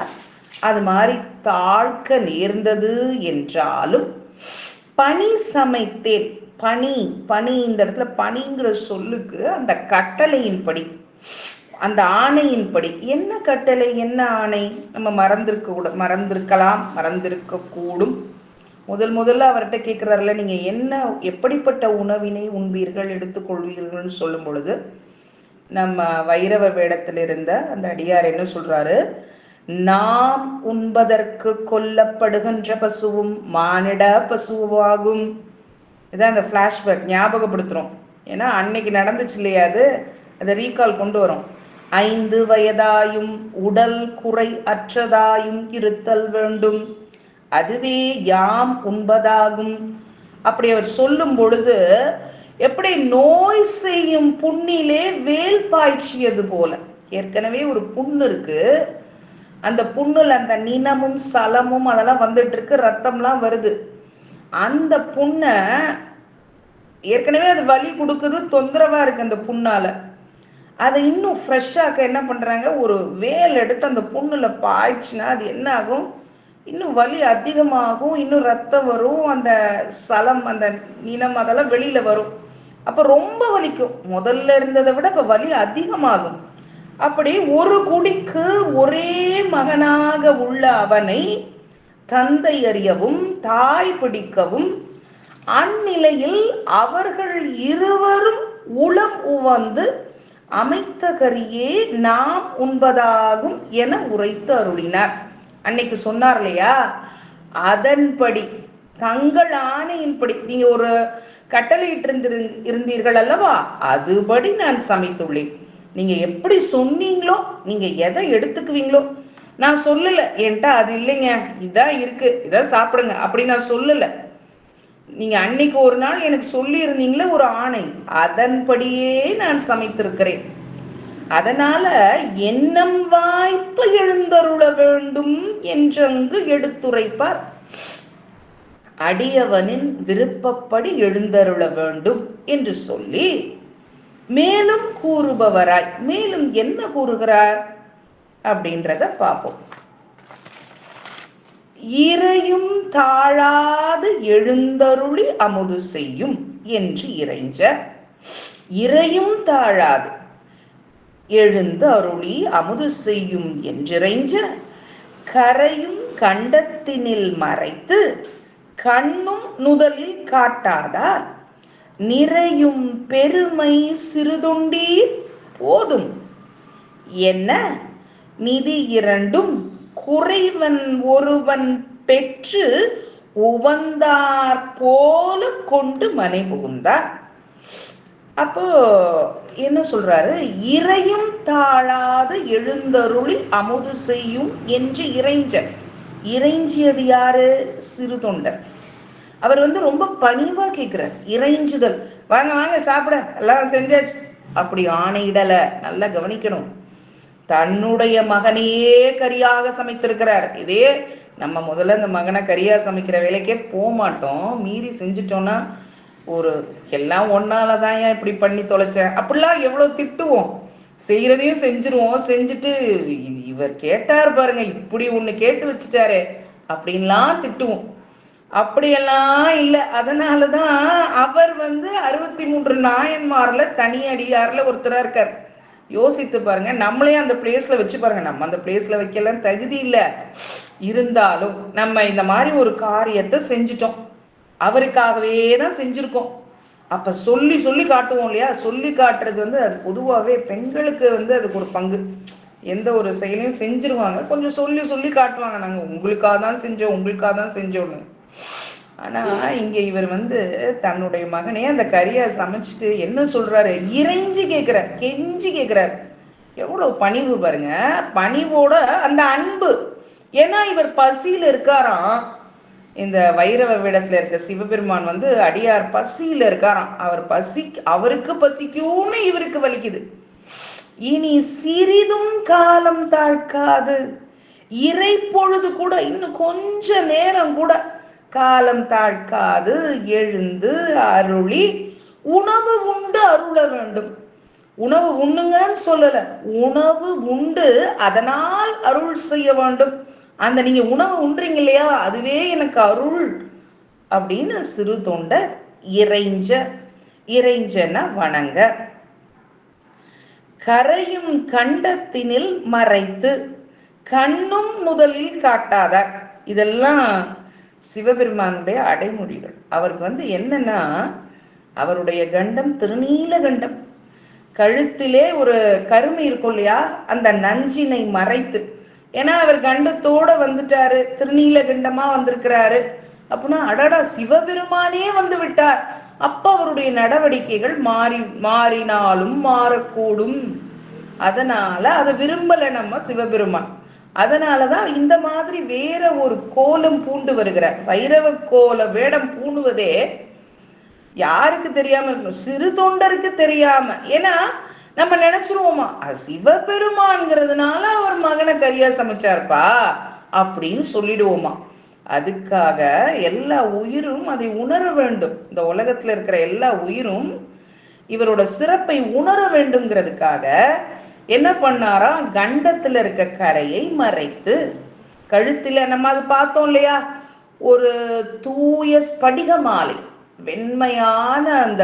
அது மாதிரி தாழ்க்க நேர்ந்தது என்றாலும் பணி சமைத்தேன். பணி இந்த இடத்துல பணிங்கிற சொல்லுக்கு அந்த கட்டளையின்படி, அந்த ஆணையின்படி. என்ன கட்டளை, என்ன ஆணை? நம்ம மறந்திருக்க கூடும், மறந்திருக்க கூடும். முதல்ல அவர்கிட்ட கேட்கிறாருல, நீங்க என்ன எப்படிப்பட்ட உணவினை உண்பீர்கள் எடுத்துக்கொள்வீர்கள்னு சொல்லும் பொழுது நம்ம வைரவ வேடத்தில் இருந்த அந்த அடியார் என்ன சொல்றாரு, நாம் உண்பதற்கு கொல்லப்படுகின்ற பசுவும் மானிட பசுவாகும். இதான் அந்த ஃப்ளாஷ்பேக் ஞாபகப்படுத்துறோம். ஏன்னா அன்னைக்கு நடந்துச்சு இல்லையா, அதை ரீகால் கொண்டு வரும். 5 வயதாயும் உடல் குறை அற்றதாயும் இருத்தல் வேண்டும், அதுவே யாம் உண்பதாகும். அப்படி அவர் சொல்லும் பொழுது எப்படி நோய் செய்யும் புண்ணிலே வேல் பாய்ச்சியது போல, ஏற்கனவே ஒரு புண்ணு இருக்கு, அந்த புண்ணுல அந்த நினமும் சலமும் அதெல்லாம் வந்துட்டு இருக்கு, ரத்தம்லாம் வருது. அந்த புண்ணை ஏற்கனவே அது வலி கொடுக்குது, தொந்தரவா இருக்கு அந்த புண்ணால. அதை இன்னும் ஃப்ரெஷ்ஷாக்க என்ன பண்றாங்க, ஒரு வேல் எடுத்து அந்த புண்ணுல பாய்ச்சினா அது என்ன ஆகும், இன்னும் வலி அதிகமாகும், இன்னும் ரத்தம் வரும், அந்த சலம் அந்த நினம் அதெல்லாம் வெளியில வரும். அப்ப ரொம்ப வலிக்கும், முதல்ல இருந்ததை விட இப்ப வலி அதிகமாகும். அப்படி ஒரு குடிக்கு ஒரே மகனாக உள்ள அவனை தந்தை அறியவும் தாய் பிடிக்கவும் அந்நிலையில் அவர்கள் இருவரும் உளம் உவந்து அமைத்த கரியே நாம் உண்பதாகும் என உரைத்து அருளினார். அன்னைக்கு சொன்னார் இல்லையா, அதன்படி தங்கள் ஆணையின்படி நீங்க ஒரு கட்டளையிட்டு இருந்தீர்கள் அல்லவா, அதுபடி நான் சமைத்துள்ளேன். நீங்க எப்படி சொன்னீங்களோ, நீங்க எதை எடுத்துக்குவீங்களோ, நான் சொல்லல என்கிட்ட அது இல்லைங்க, இதான் இருக்கு இதான் சாப்பிடுங்க அப்படி நான் சொல்லல. நீங்க அன்னைக்கு ஒரு நாள் எனக்கு சொல்லி இருந்தீங்களே ஒரு ஆணை, அதன்படியே நான் சமைத்திருக்கிறேன். அதனால எண்ணம் வாய்ப்பு எழுந்தருள வேண்டும் என்றங்கு எடுத்துரைப்பார். அடியவனின் விருப்பப்படி எழுந்தருள வேண்டும் என்று சொல்லி மேலும் கூறுபவராய், மேலும் என்ன கூறுகிறார் அப்படின்றத பார்ப்போம். இறையும் தாழாது எழுந்தருளி அமுது செய்யும் என்று இறைஞ்ச, இறையும் தாழாது எழுந்து அருளி அமுது செய்யும் என்றிறைஞ்ச, கரையும் கண்டத்தினில் மறைத்து கண்ணும் நுதலில் காட்டாதார் நிறையும் பெருமை சிறுதொண்டீர் போதும் என்ன நிதி இரண்டும் குறைவன் ஒருவன் பெற்று உவந்தார் போல கொண்டு மனை புகுந்தார். அப்போ என்ன சொல்றாரு, இறையும் தாழாது எழுந்தருளி அமுது செய்யும் என்று இறைஞ்சியது யாரு, சிறு தொண்டர். அவர் ரொம்ப பணிவா கேட்கிறார், இறைஞ்சுதல், வாங்க வாங்க சாப்பிட எல்லாம் செஞ்சாச்சு அப்படி ஆணையிடல. நல்லா கவனிக்கணும், தன்னுடைய மகனையே கரியாக சமைத்திருக்கிறார். இதே நம்ம முதல்ல இந்த மகனை கரியா சமைக்கிற வேலைக்கே போக மாட்டோம், மீறி செஞ்சுட்டோம்னா ஒரு எல்லாம் ஒன்னாலதான் ஏன் இப்படி பண்ணி தொலைச்சேன் அப்படிலாம் எவ்வளவு திட்டுவோம், செய்யறதையும் செஞ்சிருவோம். செஞ்சுட்டு இவர் கேட்டார் பாருங்க, இப்படி ஒண்ணு கேட்டு வச்சுட்டாரே அப்படின்லாம் திட்டுவோம். அப்படியெல்லாம் இல்லை. அதனாலதான் அவர் 63 நாயன்மார்ல தனி அடியார்ல ஒருத்தரா இருக்கார். யோசித்து பாருங்க, நம்மளே அந்த பிளேஸ்ல வச்சு பாருங்க. நம்ம அந்த பிளேஸ்ல வைக்கலாம் தகுதி இல்லை, இருந்தாலும் நம்ம இந்த மாதிரி ஒரு காரியத்தை செஞ்சுட்டோம், அவருக்காகவே தான் செஞ்சிருக்கோம். அப்ப சொல்லி சொல்லி காட்டுவோம் இல்லையா, சொல்லி காட்டுறது அது பொதுவாகவே பெண்களுக்கு அதுக்கு ஒரு பங்கு. எந்த ஒரு செயலையும் செஞ்சிருவாங்க, கொஞ்சம் சொல்லி சொல்லி காட்டுவாங்க, நாங்க உங்களுக்காக தான் செஞ்சோம் உங்களுக்காக தான் செஞ்சோன்னு. ஆனா இங்க இவர் தன்னுடைய மகனே அந்த கரியா சமைச்சிட்டு என்ன சொல்றாரு, இறைஞ்சி கேட்கிறார், கெஞ்சி கேட்கிறார். எவ்வளவு பணிவு பாருங்க, பணிவோட அந்த அன்பு. ஏன்னா இவர் பசியில இருக்காராம், இந்த வைரவ வேடத்துல இருக்க சிவபெருமான் அடியார் பசியில இருக்காராம். அவருக்கு பசிக்கும்னு இவருக்கு வலிக்குது. இனி சிறிதும் காலம் தாழ்க்காது, இறை பொழுது கூட இன்னும் கொஞ்ச நேரம் கூட காலம் தாழ்க்காது எழுந்து அருளி உணவு உண்டு அருள வேண்டும். உணவு உண்ணுங்கன்னு சொல்லல, உணவு உண்டு அதனால் அருள் செய்ய வேண்டும். அந்த நீங்க உணவு உண்றீங்க இல்லையா, அதுவே எனக்கு அருள் அப்படின்னு சிறு தொண்டர் இறைஞ்சன வணங்க. கரையும் கண்டத்தினில் மறைத்து கண்ணும் முதலில் காட்டாதார். இதெல்லாம் சிவபெருமானுடைய அடைமொழிகள். அவருக்கு வந்து என்னன்னா, அவருடைய கண்டம் திருநீல கண்டம். கழுத்திலே ஒரு கருமை இருக்கும் இல்லையா, அந்த நஞ்சினை மறைத்து. ஏன்னா அவர் கண்டத்தோட வந்துட்டாரு, திருநீல கண்டமா வந்திருக்கிறாரு அப்படின்னா, அடடா சிவபெருமானே வந்து விட்டார். அப்ப அவருடைய நடவடிக்கைகள் மாறினாலும் மாறக்கூடும். அதனால அதை விரும்பல நம்ம சிவபெருமான். அதனாலதான் இந்த மாதிரி வேற ஒரு கோலம் பூண்டு வருகிறார். வைரவ கோல வேடம் பூணுவதே யாருக்கு தெரியாம இருக்கணும்? சிறு தொண்டருக்கு தெரியாம. ஏன்னா நம்ம நினைச்சிருவோமா, சிவபெருமான்ங்கிறதுனால அவர் மகனை கரியா சமைச்சார்ப்பா அப்படின்னு சொல்லிடுவோமா. அதுக்காக எல்லா உயிரும் அதை உணர வேண்டும். இந்த உலகத்துல இருக்கிற எல்லா உயிரும் இவரோட சிறப்பை உணர வேண்டும்ங்கிறதுக்காக என்ன பண்ணாரா, கண்டத்துல இருக்க கரையை மறைத்து கழுத்துல, நம்ம அது பார்த்தோம் இல்லையா, ஒரு தூய ஸ்படிக மாலை, வெண்மையான அந்த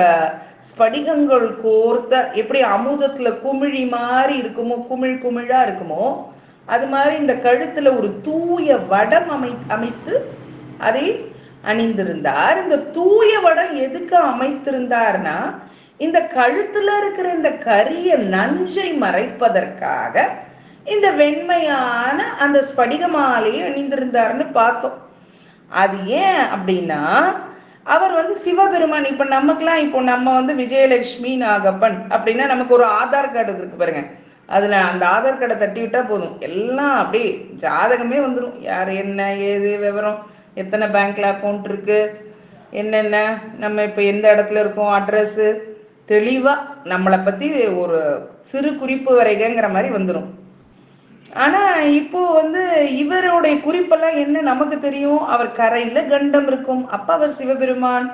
ஸ்படிகங்கள் கோர்த்த, எப்படி அமுதத்துல குமிழி மாதிரி இருக்குமோ, குமிழா இருக்குமோ, அது மாதிரி இந்த கழுத்துல ஒரு தூய வடம் அமைத்து அதை அணிந்திருந்தார். இந்த தூய வடம் எதுக்கு அமைத்திருந்தார்னா, இந்த கழுத்துல இருக்கிற இந்த கரிய நஞ்சை மறைப்பதற்காக இந்த வெண்மையான அந்த ஸ்படிக மாலையை அணிந்திருந்தார்னு பார்த்தோம். அது ஏன் அப்படின்னா, அவர் வந்து சிவபெருமான். இப்ப நமக்குலாம், இப்போ நம்ம வந்து விஜயலட்சுமி நாகப்பன் அப்படின்னா நமக்கு ஒரு ஆதார் கார்டு இருக்கு பாருங்க, அதுல அந்த ஆதார் கார்டை தட்டி விட்டா போதும், எல்லாம் அப்படியே ஜாதகமே வந்துடும். யார் என்ன ஏது விவரம், எத்தனை பேங்க்ல அக்கௌண்ட் இருக்கு, என்னென்ன, நம்ம இப்ப எந்த இடத்துல இருக்கோம், அட்ரஸ் தெளிவா நம்மளை பத்தி ஒரு சிறு குறிப்பு வரைகிற மாதிரி வந்துடும். ஆனா இப்போ வந்து இவருடைய குறிப்பெல்லாம் என்ன நமக்கு தெரியும், அவர் கரையில கண்டம் இருக்கும். அப்ப அவர் சிவபெருமான்.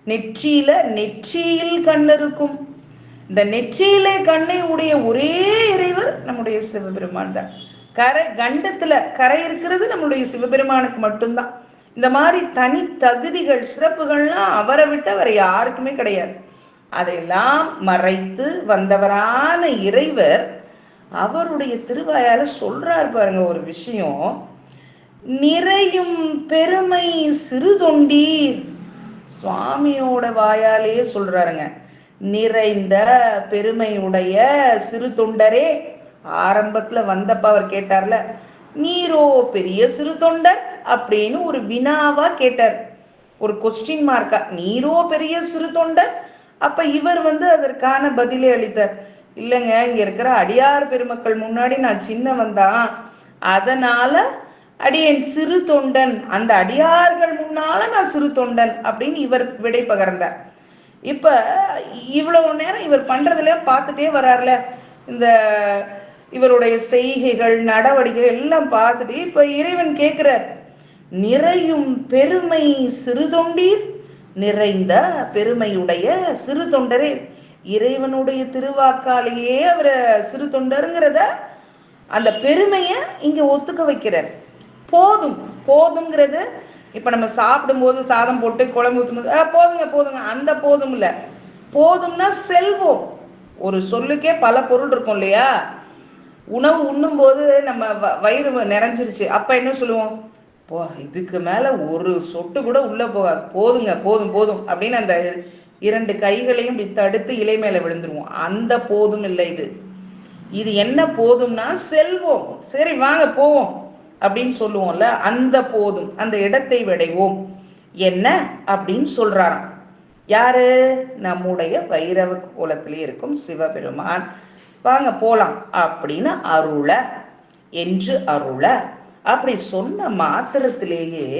நெற்றியில் கண் இருக்கும். இந்த நெற்றியிலே கண்ணை உடைய ஒரே இறைவர் நம்முடைய சிவபெருமான் தான். கண்டத்துல கரை இருக்கிறது நம்முடைய சிவபெருமானுக்கு மட்டும்தான். இந்த மாதிரி தனி தகுதிகள் சிறப்புகள்லாம் அவரை விட்டு வேற யாருக்குமே கிடையாது. அதையெல்லாம் மறைத்து வந்தவரான இறைவர் அவருடைய திருவாயால சொல்றார் பாருங்க ஒரு விஷயம். நிறையும் பெருமை சிறு தொண்டீர். சுவாமியோட வாயாலே சொல்றாருங்க, நிறைந்த பெருமையுடைய சிறு தொண்டரே. ஆரம்பத்துல வந்தப்ப அவர் கேட்டார்ல, நீரோ பெரிய சிறு தொண்டர் அப்படின்னு ஒரு வினாவா கேட்டார், ஒரு கொஸ்டின் மார்க்கா, நீரோ பெரிய சிறு தொண்டர். அப்ப இவர் வந்து அதற்கான பதிலே அளித்தார். இல்லைங்க, இங்க இருக்கிற அடியார் பெருமக்கள் முன்னாடி நான் சின்னவன் தான், அதனால அடியேன் சிறு தொண்டன், அந்த அடியார்கள் முன்னால நான் சிறு தொண்டன் அப்படின்னு இவர் விடை பகர்ந்தார். இப்ப இவ்வளவு நேரம் இவர் பண்றதுல பார்த்துட்டே வர்றாருல, இந்த இவருடைய செய்கைகள் நடவடிக்கைகள் எல்லாம் பார்த்துட்டு இப்ப இறைவன் கேட்கிறார், நிறையும் பெருமை சிறு தொண்டீர். நிறைந்த பெருமையுடைய சிறு தொண்டரே. இறைவனுடைய திருவாக்காலேயே அவரை சிறு தொண்டருங்கிறத, அந்த பெருமைய இங்க ஒத்துக்க வைக்கிறார். போதுங்கிறது, இப்ப நம்ம சாப்பிடும் போது சாதம் போட்டு குழம்பு ஊற்றும் போது போதுங்க, அந்த போதும் இல்ல. போதும்னா செல்வம். ஒரு சொல்லுக்கே பல பொருள் இருக்கும் இல்லையா. உணவு உண்ணும் போது நம்ம வயிறு நிறைஞ்சிருச்சு, அப்ப என்ன சொல்லுவோம், இதுக்கு மேல ஒரு சொட்டு கூட உள்ள போகாது, போதுங்க, போதும் அப்படின்னு அந்த இரண்டு கைகளையும் தடுத்து இலை மேல விழுந்துருவோம். அந்த போதும் இல்லை இது என்ன போதும்னா செல்வம். சரி வாங்க போவோம் அப்படின்னு சொல்லுவோம்ல, அந்த போதும், அந்த இடத்தை விடைவோம் என்ன அப்படின்னு சொல்றாராம். யாரு? நம்முடைய வைரவ கோலத்திலே இருக்கும் சிவபெருமான். வாங்க போலாம் அப்படின்னு அருள அப்படி சொன்ன மாத்திரத்திலேயே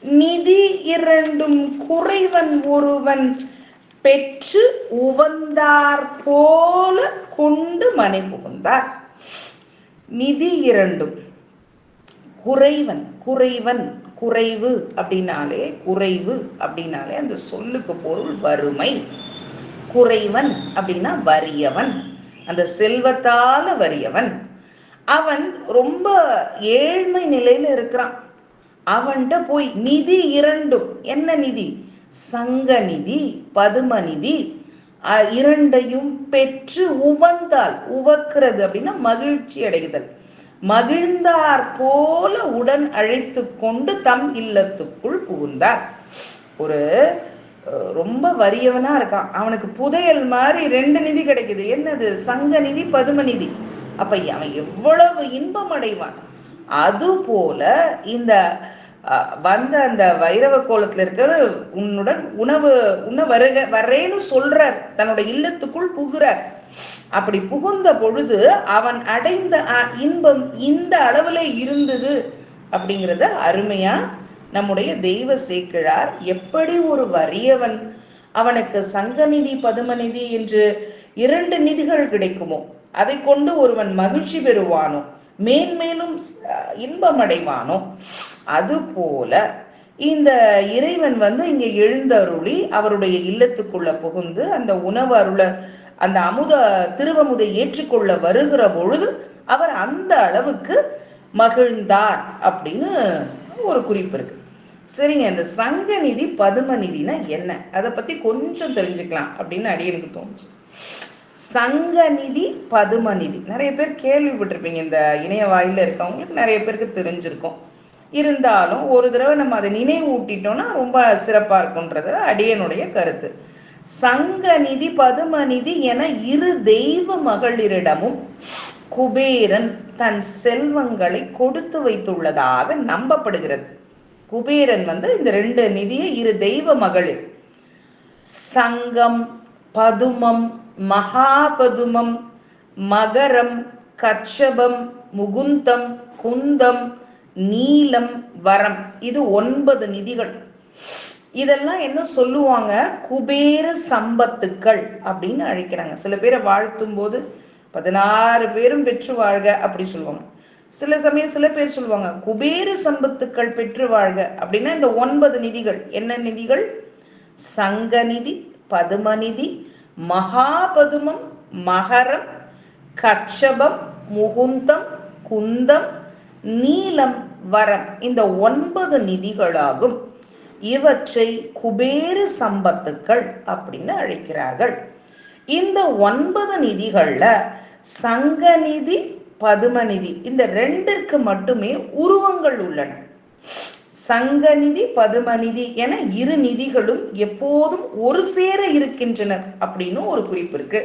நிதி இரண்டும் குறைவன் ஒருவன் பெற்று உவந்தார் போல கொண்டு மனை புகுந்தார். நிதி இரண்டும் குறைவு அப்படின்னாலே அந்த சொல்லுக்கு பொருள் வறுமை. குறைவன் அப்படின்னா வறியவன், அந்த செல்வத்தால வறியவன். அவன் ரொம்ப ஏழ்மை நிலையில இருக்கிறான். அவன்கிட்ட போய் நிதி இரண்டும், என்ன நிதி? சங்க நிதி, பதும நிதி, இரண்டையும் பெற்று உவந்தால், உவக்கிறது அப்படின்னா மகிழ்ச்சி அடைதல். மகிழ்ந்தார் போல உடன் அழைத்து கொண்டு தம் இல்லத்துக்குள் புகுந்தார். ஒரு ரொம்ப வறியவனா இருக்கான், அவனுக்கு புதையல் மாதிரி 2 நிதி கிடைக்குது. என்னது? சங்க நிதி, பதும நிதி. அப்ப அவன் எவ்வளவு இன்பம் அடைவான். அது போல இந்த வந்த அந்த வைரவ கோலத்துல இருக்கிற உன்னுடன் உணவு உண்ண வர்றேன்னு சொல்றார், தன்னோட இல்லத்துக்குள் புகுறார். அப்படி புகுந்த பொழுது அவன் அடைந்த இன்பம் இந்த அளவுல இருந்தது அப்படிங்கிறத அருமையா நம்முடைய தெய்வ சேக்கிழார் எப்படி ஒரு வறியவன் அவனுக்கு சங்கநிதி பதுமநிதி என்று 2 நிதிகள் கிடைக்குமோ, அதை கொண்டு ஒருவன் மகிழ்ச்சி பெறுவானோ, மேன்மேலும் இன்பம் அடைவானோ, அது போல இந்த இறைவன் இங்க எழுந்தருளி அவருடைய இல்லத்துக்குள்ள புகுந்து அந்த உணவு அருள அந்த திருவமுதை ஏற்றுக்கொள்ள வருகிற பொழுது அவர் அந்த அளவுக்கு மகிழ்ந்தார் அப்படின்னு ஒரு குறிப்பு இருக்கு. சரிங்க, இந்த சங்கநிதி பதுமநிதினா என்ன, அதை பத்தி கொஞ்சம் தெரிஞ்சுக்கலாம் அப்படின்னு அடியனுக்கு தோணுச்சு. சங்கநிதி பதுமநிதி நிறைய பேர் கேள்விப்பட்டிருப்பீங்க, இந்த இணைய வாயில இருக்கவங்களுக்கு நிறைய பேருக்கு தெரிஞ்சிருக்கும். இருந்தாலும் ஒரு தடவை நம்ம அதை நினைவூட்டிட்டோம்னா ரொம்ப சிறப்பா இருக்கும்ன்றது அடியனுடைய கருத்து. சங்கநிதி பதுமநிதி என 2 தெய்வ மகளிரிடமும் குபேரன் தன் செல்வங்களை கொடுத்து வைத்துள்ளதாக நம்பப்படுகிறது. குபேரன் இந்த 2 நிதியை 2 தெய்வ மகளிர் சங்கம், பதுமம், மகாபதுமம், மகரம், கச்சபம், முகுந்தம், குந்தம், நீலம், வரம், இது 9 நிதிகள். இதெல்லாம் என்ன சொல்லுவாங்க? குபேர சம்பத்துக்கள் அப்படின்னு அழைக்கிறாங்க. சில பேரை வாழ்த்தும் போது 16 பேரும் பெற்று வாழ்க அப்படி சொல்லுவாங்க. சில சமயம் சில பேர் சொல்லுவாங்க குபேர சம்பத்துக்கள் பெற்று வாழ்க அப்படின்னா இந்த 9 நிதிகள் என்ன நிதிகள்? சங்கநிதி, பதுமநிதி, மகாபதுமம், மகரம், கச்சபம், முகுந்தம், குந்தம், நீலம், வரம், இந்த 9 நிதிகளாகும். இவற்றை குபேர சம்பத்துக்கள் அப்படின்னு அழைக்கிறார்கள். இந்த 9 நிதிகள்ல சங்கநிதி, பதுமநிதி இந்த 2ற்கு மட்டுமே உருவங்கள் உள்ளன. சங்கநிதி, பதுமநிதி என 2 நிதிகளும் எப்போதும் ஒரு சேர இருக்கின்றனர் அப்படின்னு ஒரு குறிப்பு இருக்கு.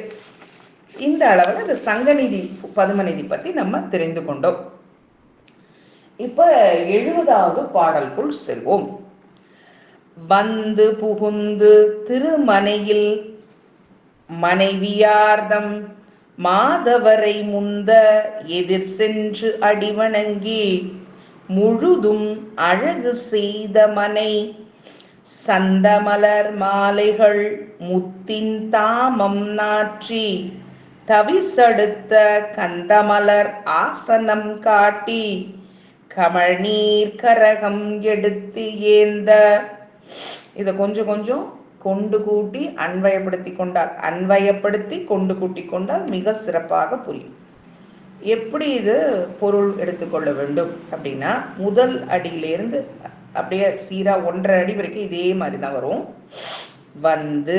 இந்த அளவுல இந்த சங்கநிதி பதுமநிதி பத்தி நம்ம தெரிந்து கொண்டோம். இப்ப 70வது பாடலுக்குள் செல்வோம். வந்து புகுந்து திருமனையில் மனைவியார்தம் மாதவரை முந்த எதிர் சென்று அடிவணங்கி முழுதும் அழகு செய்த மனை சந்தமலர் மாலைகள் முத்தின் தாமம் நாற்றி தவிசடுத்த கந்தமலர் ஆசனம் காட்டி கமழ்நீர் கரகம் எடுத்து ஏந்த. இதை கொஞ்சம் கொஞ்சம் கொண்டு கூட்டி அன்வயப்படுத்தி கொண்டு கூட்டி கொண்டால் மிக சிறப்பாக புரியும். எப்படி இது பொருள் எடுத்துக்கொள்ள வேண்டும் அப்படின்னா, முதல் அடியிலிருந்து அப்படியே சீரா 1.5 அடி வரைக்கும் இதே மாதிரி தான் வரும். வந்து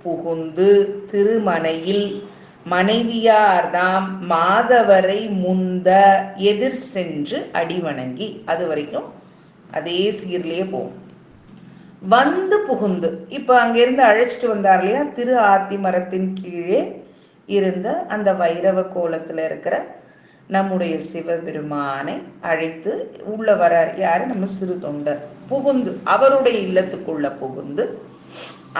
புகுந்து திருமனையில் மனைவியார்தாம் மாதவரை முந்த எதிர் சென்று அடிவணங்கி, அது வரைக்கும் அதே சீர்லயே போகும். வந்து புகுந்து, இப்ப அங்கிருந்து அழைச்சிட்டு வந்தார் இல்லையா, திரு ஆத்தி மரத்தின் கீழே இருந்த அந்த வைரவ கோலத்துல இருக்கிற நம்முடைய சிவபெருமானை அழைத்து உள்ள வரார். யாரு? நம்ம சிறு தொண்டர். புகுந்து அவருடைய இல்லத்துக்குள்ள புகுந்து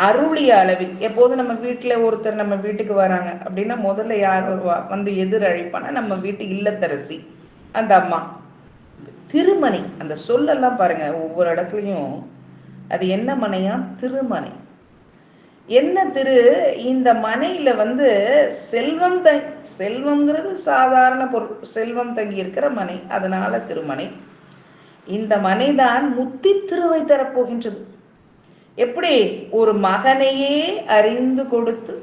அருளிய அளவில், எப்போதும் நம்ம வீட்டுல ஒருத்தர் நம்ம வீட்டுக்கு வராங்க அப்படின்னா முதல்ல யார் வருவா? எதிர் அழைப்பானா நம்ம வீட்டு இல்லத்தரசி, அந்த அம்மா. திருமனை, அந்த சொல்லெல்லாம் பாருங்க, ஒவ்வொரு இடத்துலயும் அது என்ன மனையா? திருமனை. என்ன திரு? இந்த மனையில செல்வம் செல்வம்ங்கிறது சாதாரண பொருள், செல்வம் தங்கி இருக்கிற மனை, அதனால திருமனை. இந்த மனைதான் முத்தி திருவை தரப்போகின்றது. எப்படி? ஒரு மகனையே அறிந்து கொடுத்து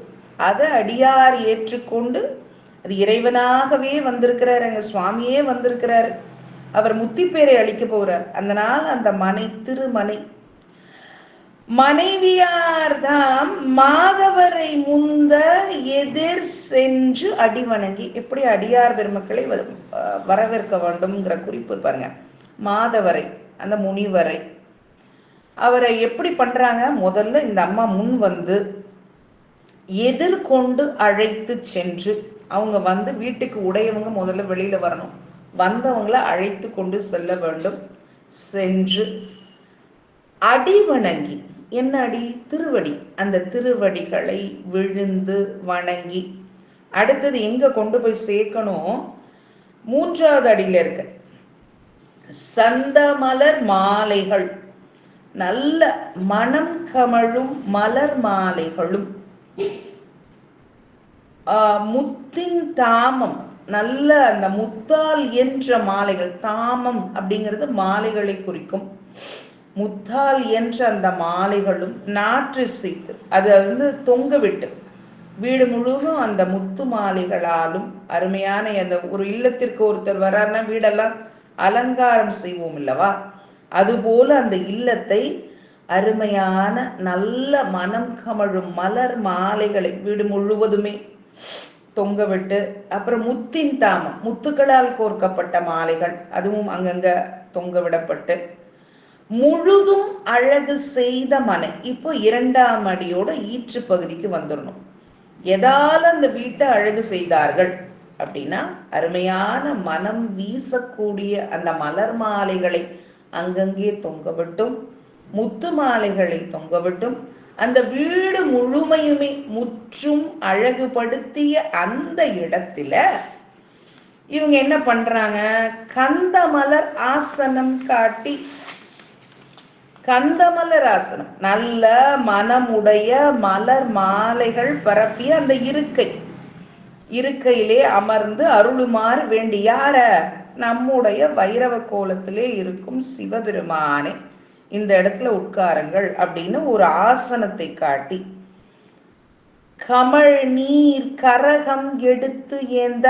அதை அடியார் ஏற்றுக்கொண்டு, அது இறைவனாகவே வந்திருக்கிறார், எங்க சுவாமியே வந்திருக்கிறாரு, அவர் முத்தி பேரை அளிக்க போகிறார். அதனால அந்த மனை திருமனை. மனைவியார்தாம் மாதவரை முந்த எதிர் சென்று அடி வணங்கி. எப்படி அடியார் பெருமக்களை வரவேற்க வேண்டும்ங்கிற குறிப்பு பாருங்க. மாதவரை, அந்த முனிவரை, அவரை எப்படி பண்றாங்க? முதல்ல இந்த அம்மா முன் வந்து எதிர்கொண்டு அழைத்து சென்று, அவங்க வந்து வீட்டுக்கு உடையவங்க முதல்ல வெளியில வரணும், வந்தவங்களை அழைத்து கொண்டு செல்ல வேண்டும். சென்று அடி வணங்கி, என்ன அடி? திருவடி. அந்த திருவடிகளை விழுந்து வணங்கி, அடுத்தது எங்க கொண்டு போய் சேர்க்கணும்? 3வது அடியில இருக்க சந்தமலர் மாலைகள், நல்ல மனம் கமழும் மலர் மாலைகளும், முத்தின் தாமம், நல்ல அந்த முத்தால் என்ற மாலைகள். தாமம் அப்படிங்கிறது மாலைகளை குறிக்கும். முத்தால் என்ற அந்த மாலைகளும் நாற்று செய்து, அது வந்து தொங்க விட்டு வீடு முழுவதும் அந்த முத்து மாலைகளாலும் அருமையான, அந்த ஒரு இல்லத்திற்கு ஒருத்தர் வர்றாருன்னா வீடெல்லாம் அலங்காரம் செய்வோம் இல்லவா, அதுபோல அந்த இல்லத்தை அருமையான நல்ல மனம் கமழும் மலர் மாலைகளை வீடு முழுவதுமே தொங்க விட்டு, அப்புறம் முத்தின் தாமம், முத்துக்களால் கோர்க்கப்பட்ட மாலைகள் அதுவும் அங்கங்க தொங்க விடப்பட்டு, முழுதும் அழகு செய்த மனை. இப்போ 2ஆம் அடியோட ஈற்று பகுதிக்கு வந்துடணும். எதால அந்த வீட்டை அழகு செய்தார்கள் அப்படின்னா, அருமையான மனம் வீசக்கூடிய அந்த மலர் மாலைகளை அங்கங்கே தொங்கவிட்டும், முத்து மாலைகளை தொங்கவிட்டும், அந்த வீடு முழுமையுமே முற்றும் அழகுபடுத்திய அந்த இடத்துல இவங்க என்ன பண்றாங்க? கந்தமலர் ஆசனம் காட்டி, கந்தமலர் ஆசனம், நல்ல மனமுடைய மலர் மாலைகள் பரப்பிய அந்த இருக்கையிலே அமர்ந்து அருளுமாறு வேண்டி. யார? நம்முடைய வைரவ கோலத்திலே இருக்கும் சிவபெருமானே, இந்த இடத்துல உட்காருங்கள் அப்படின்னு ஒரு ஆசனத்தை காட்டி, கமழ் நீர் கரகம் எடுத்து ஏந்த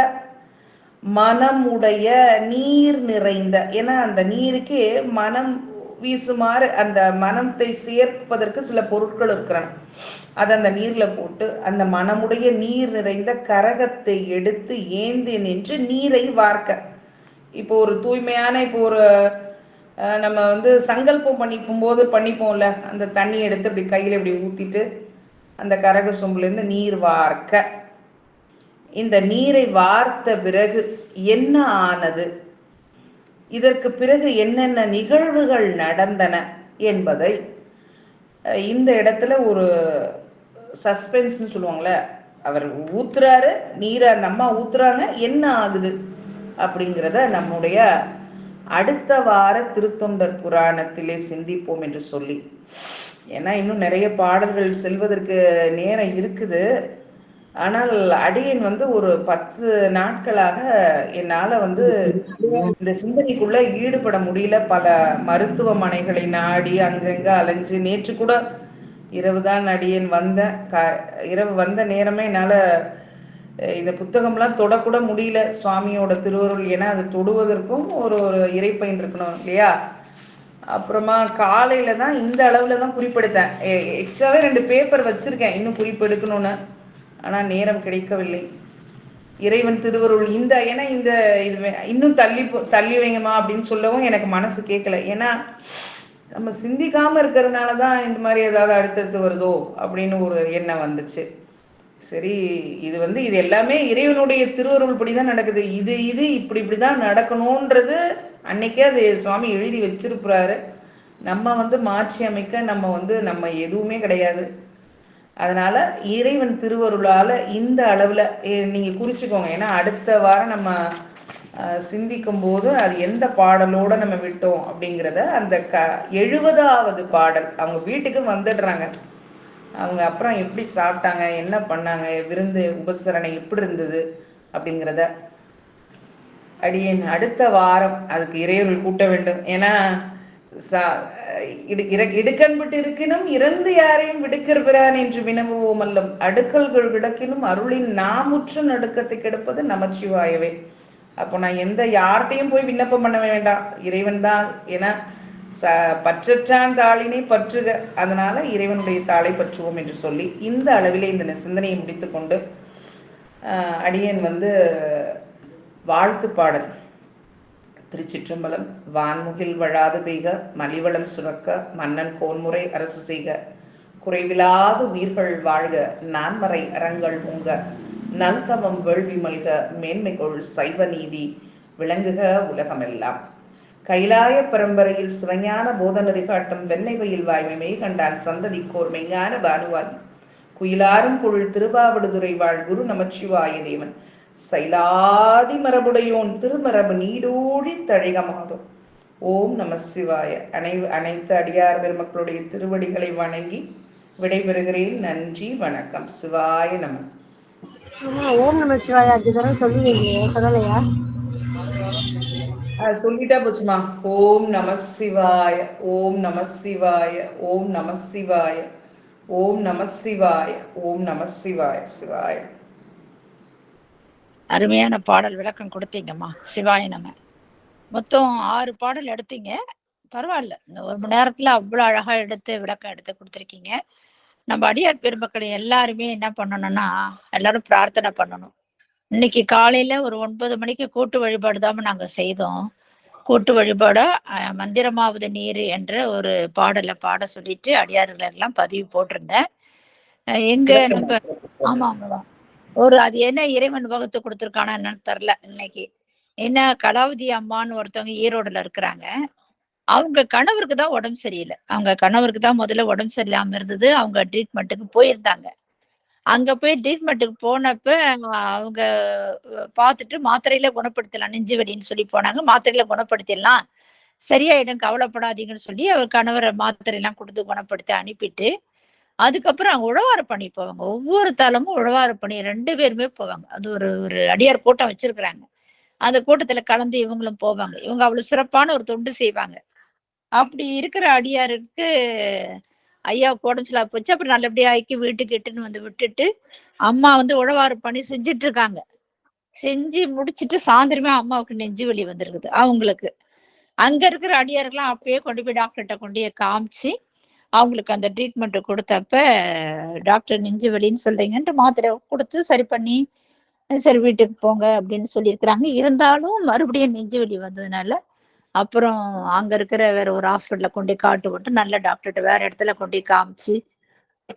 மனமுடைய நீர் நிறைந்த, ஏன்னா அந்த நீருக்கே மனம் வீசுமாறு அந்த மனத்தை சேர்ப்பதற்கு சில பொருட்கள் இருக்கிறன, அதை அந்த நீர்ல போட்டு அந்த மனமுடைய நீர் நிறைந்த கரகத்தை எடுத்து ஏந்தி நின்று நீரை வார்க்க. இப்போ ஒரு தூய்மையான, இப்போ ஒரு நம்ம வந்து சங்கல்பம் பண்ணிக்கும் போது பண்ணிப்போம்ல, அந்த தண்ணி எடுத்து இப்படி கையில இப்படி ஊத்திட்டு அந்த கரக சொம்புலேருந்து நீர் வார்க்க. இந்த நீரை வார்த்த பிறகு என்ன ஆனது, இதற்கு பிறகு என்னென்ன நிகழ்வுகள் நடந்தன என்பதை இந்த இடத்துல ஒரு சஸ்பென்ஸ்னு சொல்லுவாங்களே, அவர் ஊத்துறாரு நீரை, அந்த அம்மா ஊத்துறாங்க, என்ன ஆகுது அப்படிங்கிறத நம்முடைய அடுத்த வார திருத்தொண்டர் புராணத்திலே சிந்திப்போம் என்று சொல்லி. ஏன்னா இன்னும் நிறைய பாடல்கள் செல்வதற்கு நேரம் இருக்குது. ஆனால் அடியேன் வந்து ஒரு 10 நாட்களாக என்னால வந்து இந்த சிந்தனைக்குள்ள ஈடுபட முடியல. பல மருத்துவமனைகளை நாடி அங்கங்க அலைஞ்சு, நேற்று கூட இரவு தான் அடியேன் வந்தேன். இரவு வந்த நேரமே என்னால இந்த புத்தகம்லாம் தொடக்கூட முடியல. சுவாமியோட திருவருள், ஏன்னா அது தொடுவதற்கும் ஒரு இறைப்பயன் இருக்கணும் இல்லையா. அப்புறமா காலையில தான் இந்த அளவுல தான் குறிப்பெடுத்தேன். எக்ஸ்ட்ராவே 2 பேப்பர் வச்சிருக்கேன் இன்னும் குறிப்பெடுக்கணும்னு, ஆனா நேரம் கிடைக்கவில்லை. இறைவன் திருவருள் இந்த, ஏன்னா இந்த இது இன்னும் தள்ளி வைங்கம்மா அப்படின்னு சொல்லவும் எனக்கு மனசு கேட்கல. ஏன்னா நம்ம சிந்திக்காம இருக்கிறதுனால தான் இந்த மாதிரி ஏதாவது அடுத்தடுத்து வருதோ அப்படின்னு ஒரு எண்ணம் வந்துச்சு. சரி, இது வந்து இது எல்லாமே இறைவனுடைய திருவருள் படிதான் நடக்குது. இது இப்படிதான் நடக்கணும்ன்றது அன்னைக்கே அது சுவாமி எழுதி வச்சிருப்பாரு. நம்ம வந்து மாற்றி அமைக்க நம்ம எதுவுமே கிடையாது. அதனால இறைவன் திருவருளால இந்த அளவுல நீங்க குறிச்சுக்கோங்க. ஏன்னா அடுத்த வாரம் நம்ம சிந்திக்கும் போது அது எந்த பாடலோட நம்ம விட்டோம் அப்படிங்கிறத, அந்த 70வது பாடல், அவங்க வீட்டுக்கு வந்துடுறாங்க, அவங்க அப்புறம் எப்படி சாப்பிட்டாங்க, என்ன பண்ணாங்க, விருந்து உபசரணை எப்படி இருந்தது அப்படிங்கிறத அடியேன் அடுத்த வாரம் அதுக்கு இறையருள் கூட்ட வேண்டும். ஏன்னா இடுக்கன்பட்டு இருக்கினும் இறந்து யாரையும் விடுக்கிறான் என்று வினவுவோம் அல்லம், அடுக்கல்கள் விடக்கினும் அருளின் நாமுற்று நடுக்கத்தை கெடுப்பது நமச்சிவாயவே. அப்போ நான் யார்கிட்டையும் போய் விண்ணப்பம் பண்ண வேண்டாம், இறைவன் தான். ஏன்னா பற்றற்றான் தாளினை பற்றுக, அதனால இறைவனுடைய தாளை பற்றுவோம் என்று சொல்லி இந்த அளவிலே இந்த சிந்தனையை முடித்துக்கொண்டு அடியேன் வாழ்த்து பாடல். திருச்சிற்றம்பலம். வான்முகில் வழாது பெய்க, மலிவளம் சுரக்க, மன்னன் கோன்முறை அரசு செய்க, குறைவிலாது உயிர்கள் வாழ்க, நான்மறை அறங்கள் உங்க, நல்தவம் வேள்வி மல்க, மேன்மைகொள் சைவ நீதி விளங்குக உலகமெல்லாம். கைலாய பரம்பரையில் சிவஞான போதநெறி காட்டும் வெண்ணை வயில் வாய்மை மெய் கண்டான் சந்ததிக்கோர் மெய்ஞான பானுவாய் குயிலாரும் பொருள் திருவாவடுதுறை வாழ் குரு நமச்சிவாய தேவன் சைலாதி மரபுடையோன் திருமரபு நீடோழி தழிகமாதும். ஓம் நம சிவாய. அனைத்து அடியார் பெருமக்களுடைய திருவடிகளை வணங்கி விடைபெறுகிறேன். நன்றி, வணக்கம். சிவாய நம. ஓம் நம சிவாய. அஞ்சு தடவை சொல்லுவீங்க, சொல்லலையா? சொல்லிட்டா போச்சுமா. ஓம் நம சிவாய, ஓம் நம சிவாய, ஓம் நம சிவாய, ஓம் நம சிவாய, ஓம் நம சிவாய. சிவாய. அருமையான பாடல் விளக்கம் கொடுத்தீங்கம்மா. சிவாய நம. மொத்தம் 6 பாடல் எடுத்தீங்க. பரவாயில்ல, இந்த 1 மணி நேரத்துல அவ்வளவு அழகா விளக்கம் எடுத்து கொடுத்துருக்கீங்க. நம்ம அடியார் பெருமக்கள் எல்லாருமே என்ன பண்ணணும்னா, எல்லாரும் பிரார்த்தனை பண்ணணும். இன்னைக்கு காலையில ஒரு 9 மணிக்கு கூட்டு வழிபாடு தான் நாங்க செய்தோம். கூட்டு வழிபாட மந்திரமாவது நீர் என்ற ஒரு பாடலை பாட சொல்லிட்டு அடியார்கள் எல்லாம் பதிவு போட்டிருந்தேன். எங்க நம்ம ஆமாங்க, அது என்ன இறைவன் வகுத்து கொடுத்துருக்கானா என்னன்னு தெரியல. இன்னைக்கு என்ன கலாவதி அம்மான்னு ஒருத்தவங்க ஈரோடுல இருக்கிறாங்க. அவங்க கணவருக்கு தான் உடம்பு சரியில்லை. அவங்க கணவருக்கு தான் முதல்ல உடம்பு சரியில்லாம இருந்தது. அவங்க ட்ரீட்மெண்ட்டுக்கு போயிருந்தாங்க. அங்க போய் ட்ரீட்மெண்ட்டுக்கு போனப்ப அவங்க பார்த்துட்டு மாத்திரையில குணப்படுத்தலாம், நெஞ்சு வலின்னு சொல்லி போனாங்க. மாத்திரையில குணப்படுத்திடலாம், சரியாயிடும், கவலைப்படாதீங்கன்னு சொல்லி அவர் கணவரை மாத்திரையெல்லாம் கொடுத்து குணப்படுத்தி அனுப்பிட்டு, அதுக்கப்புறம் அவங்க உழவார பணி போவாங்க. ஒவ்வொரு தலமும் உழவார பணி 2 பேருமே போவாங்க. அது ஒரு அடியார் கூட்டம் வச்சிருக்கிறாங்க. அந்த கூட்டத்துல கலந்து இவங்களும் போவாங்க. இவங்க அவ்வளவு சிறப்பான ஒரு தொண்டு செய்வாங்க. அப்படி இருக்கிற அடியாருக்கு ஐயாவுக்கு உடம்பு சரியில்லாம போச்சு. அப்புறம் நல்லபடியா ஆக்கி வீட்டுக்கு இட்டுன்னு விட்டுட்டு அம்மா உழவாறு பணி செஞ்சுட்டு இருக்காங்க. செஞ்சு முடிச்சுட்டு சாயந்தரமே அம்மாவுக்கு நெஞ்சு வலி வந்திருக்குது. அவங்களுக்கு அங்க இருக்கிற அடியார்கள்லாம் அப்பயே கொண்டு போய் டாக்டர்கிட்ட கொண்டு போய் காமிச்சு அவங்களுக்கு அந்த ட்ரீட்மெண்ட் கொடுத்தப்ப டாக்டர் நெஞ்சு வலின்னு சொல்றீங்கன்ட்டு மாத்திரை கொடுத்து சரி பண்ணி சரி வீட்டுக்கு போங்க அப்படின்னு சொல்லியிருக்கிறாங்க. இருந்தாலும் மறுபடியும் நெஞ்சு வலி வந்ததுனால அப்புறம் அங்க இருக்கிற வேற ஒரு ஹாஸ்பிட்டல்ல கொண்டு காட்டு விட்டு நல்ல டாக்டர்கிட்ட வேற இடத்துல கொண்டு காமிச்சு